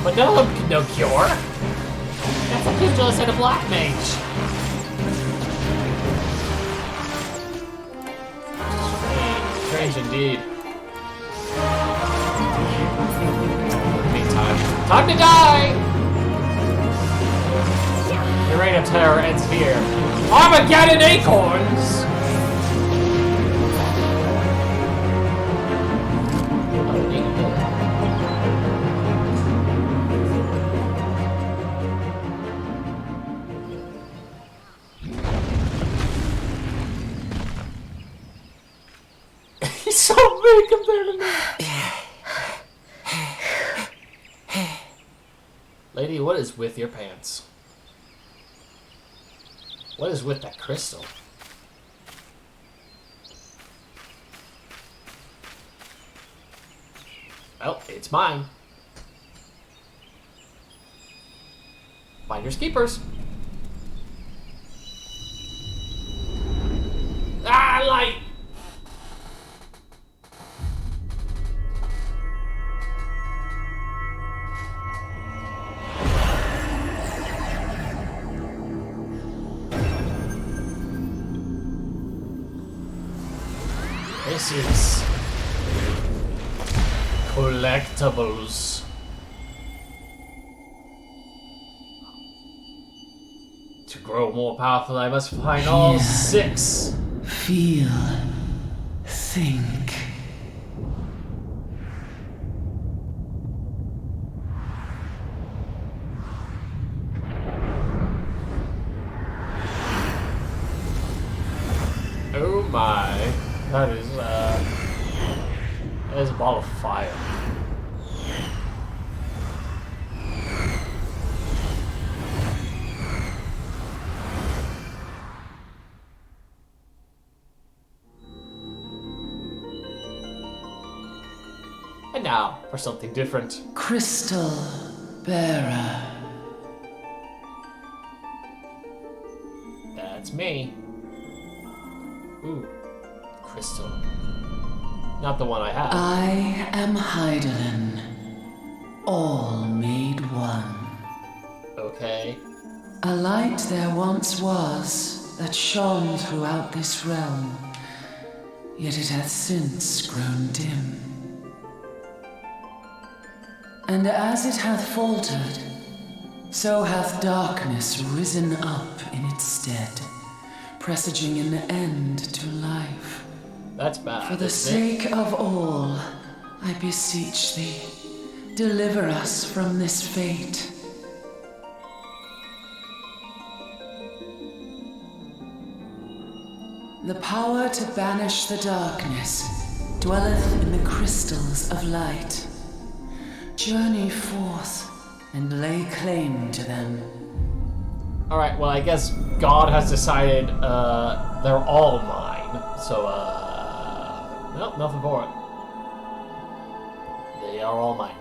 But none of them can no cure! That's a pugilist and a black mage. Strange indeed. Meantime, time to die! Your reign of terror ends here. Armageddon acorns! He's so big compared to me. Lady, what is with your pants? What is with that crystal? Well, it's mine. Finders keepers. Ah, light! This is collectibles. To grow more powerful, I must find all 6. Feel. Think. Oh my. That is a ball of fire. And now, for something different. Crystal Bearer. That's me. Ooh, crystal. Not the one I have. I am Heidelin, all made one. Okay. A light there once was that shone throughout this realm, yet it hath since grown dim. And as it hath faltered, so hath darkness risen up in its stead, presaging an end to life. That's bad. For the sake of all, I beseech thee, deliver us from this fate. The power to banish the darkness dwelleth in the crystals of light. Journey forth and lay claim to them. Alright, well, I guess God has decided they're all mine. So, nope, nothing for it. They are all mine.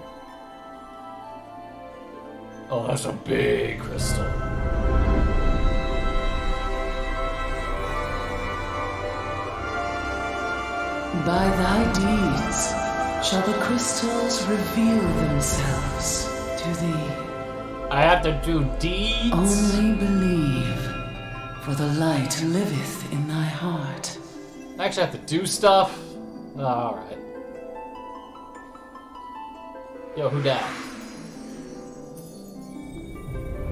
Oh, that's a big crystal. By thy deeds shall the crystals reveal themselves to thee. I have to do deeds? Only believe, for the light liveth in thy heart. I actually have to do stuff? Alright. Yo, who dat?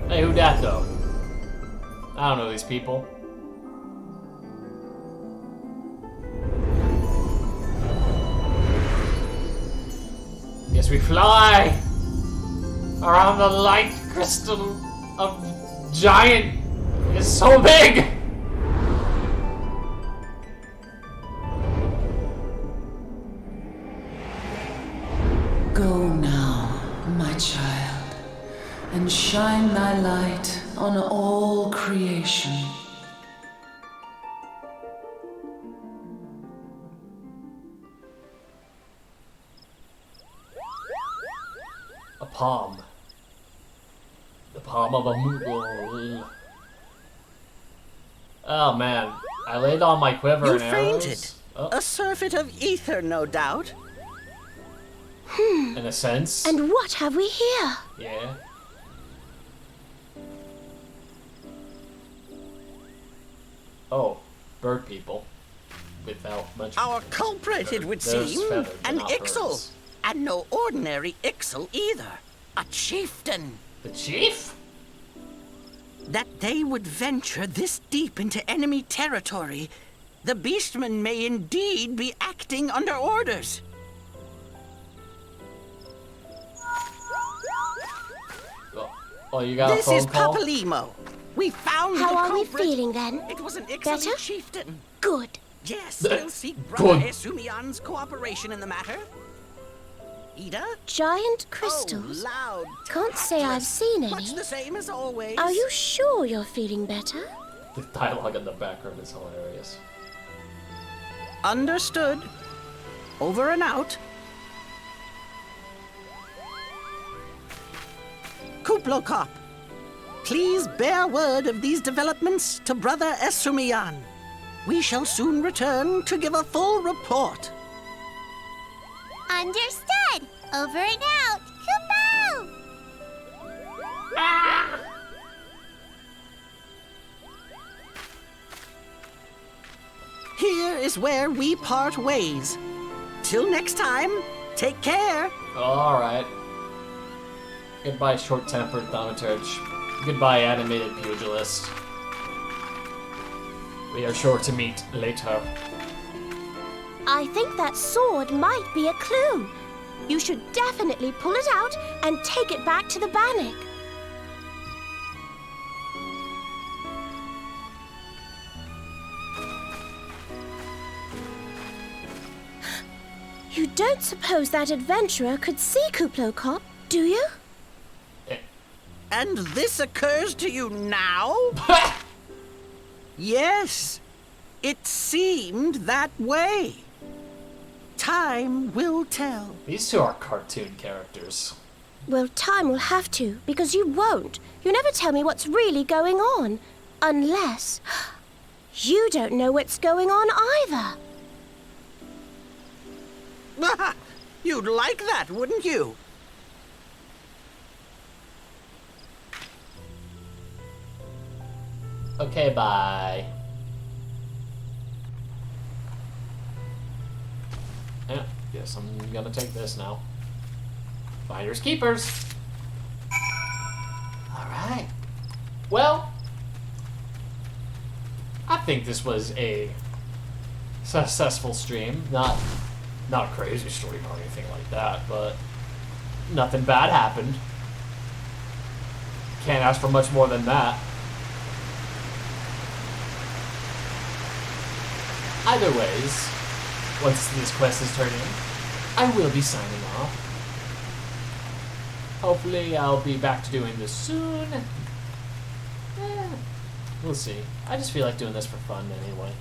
Hey, who dat, though? I don't know these people. Yes, we fly around the light crystal of giant. It's so big. Go now, my child, and shine thy light on all creation. A palm. The palm of a moon. Oh man, I laid on my quiver You and arrows. fainted. Oh, A surfeit of ether, no doubt. in a sense. And what have we here? Yeah. Oh, bird people. Without much. Our culprit, it would There's seem, feathers, but an not Ixal. birds. And no ordinary Ixal either. A chieftain. The chief? That they would venture this deep into enemy territory, the beastmen may indeed be acting under orders. Oh, you got This a phone is call? Papalimo. We found How the are we culprit. feeling then? It was an Better? Ixaly chieftain. Good. Yes, Good. we'll seek Brother Good. Esumian's cooperation in the matter. Ida? Giant crystals? Oh, loud. Can't say I've seen any. Much the same as always. Are you sure you're feeling better? The dialogue in the background is hilarious. Understood. Over and out. Kuplokop, please bear word of these developments to Brother Esumian. We shall soon return to give a full report. Understood. Over and out. Kupo! Here is where we part ways. Till next time, take care. Alright. Goodbye, short-tempered thaumaturge. Goodbye, animated pugilist. We are sure to meet later. I think that sword might be a clue. You should definitely pull it out and take it back to the Bannock. You don't suppose that adventurer could see Kuplokop, do you? And this occurs to you now? Yes, it seemed that way. Time will tell. These two are cartoon characters. Well, time will have to, because you won't. You never tell me what's really going on. Unless... you don't know what's going on either. You'd like that, wouldn't you? Okay, bye. Yeah, guess I'm gonna take this now. Finders keepers. Alright. Well, I think this was a successful stream. Not a crazy stream or anything like that, but nothing bad happened. Can't ask for much more than that. Either ways, once this quest is turned in, I will be signing off. Hopefully I'll be back to doing this soon. We'll see. I just feel like doing this for fun anyway.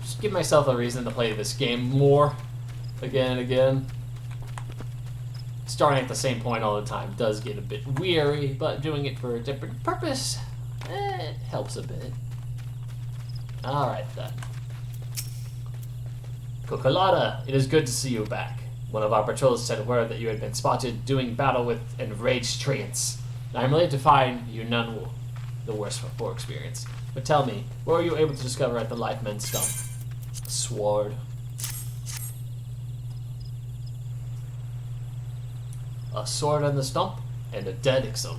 Just give myself a reason to play this game more, again and again. Starting at the same point all the time does get a bit weary, but doing it for a different purpose, it helps a bit. Alright then. Kokolada, it is good to see you back. One of our patrols sent word that you had been spotted doing battle with enraged treants. I am relieved to find you none the worse for experience. But tell me, what were you able to discover at the Lifemen's stump? A sword. A sword on the stump, and a dead Ixal.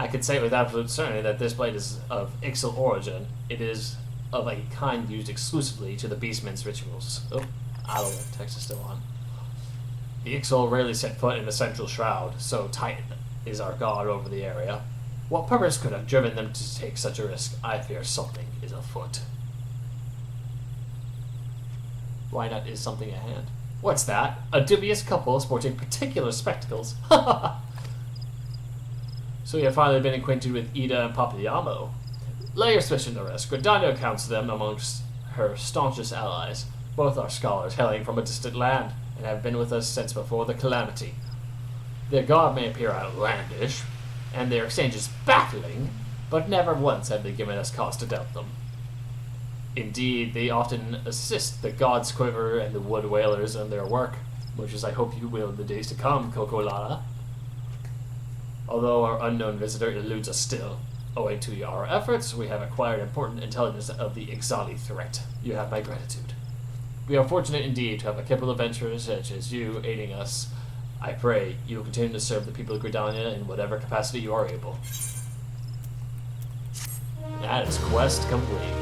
I could say with absolute certainty that this blade is of Ixal origin. It is of a kind used exclusively to the Beastmen's rituals. Oh, I don't know, text is still on. The Ixal rarely set foot in the central shroud, so Titan is our god over the area. What purpose could have driven them to take such a risk? I fear something is afoot. Why not is something at hand? What's that? A dubious couple sporting particular spectacles. So you have finally been acquainted with Ida and Papayamo. Lay your suspicion to rest. Gridania counts them amongst her staunchest allies. Both are scholars hailing from a distant land, and have been with us since before the calamity. Their god may appear outlandish, and their exchanges baffling, but never once have they given us cause to doubt them. Indeed, they often assist the gods Quiver and the Wood Whalers in their work, much as I hope you will in the days to come, Kokolada. Although our unknown visitor eludes us still, owing to our efforts, we have acquired important intelligence of the Ixali threat. You have my gratitude. We are fortunate indeed to have a capable adventurer such as you aiding us. I pray you will continue to serve the people of Gridania in whatever capacity you are able. That is quest complete.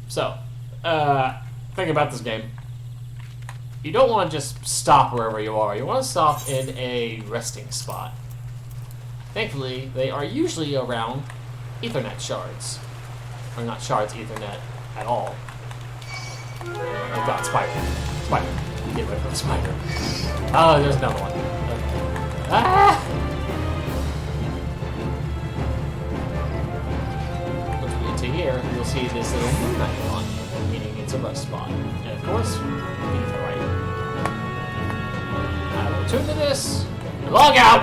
So, think about this game. You don't want to just stop wherever you are. You want to stop in a resting spot. Thankfully, they are usually around Ethernet shards. Or not shards, Ethernet at all. Oh god, spider. Spider. Get rid of the spider. Oh, there's another one. Okay. Ah! Once we get to here, you'll see this little moon icon, meaning it's a rest spot. And of course, we need to the right. I will tune to this and log out!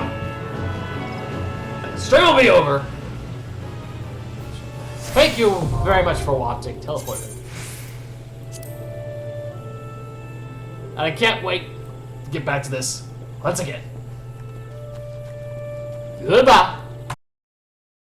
The stream will be over. Thank you very much for watching Teleporter. And I can't wait to get back to this once again. Goodbye.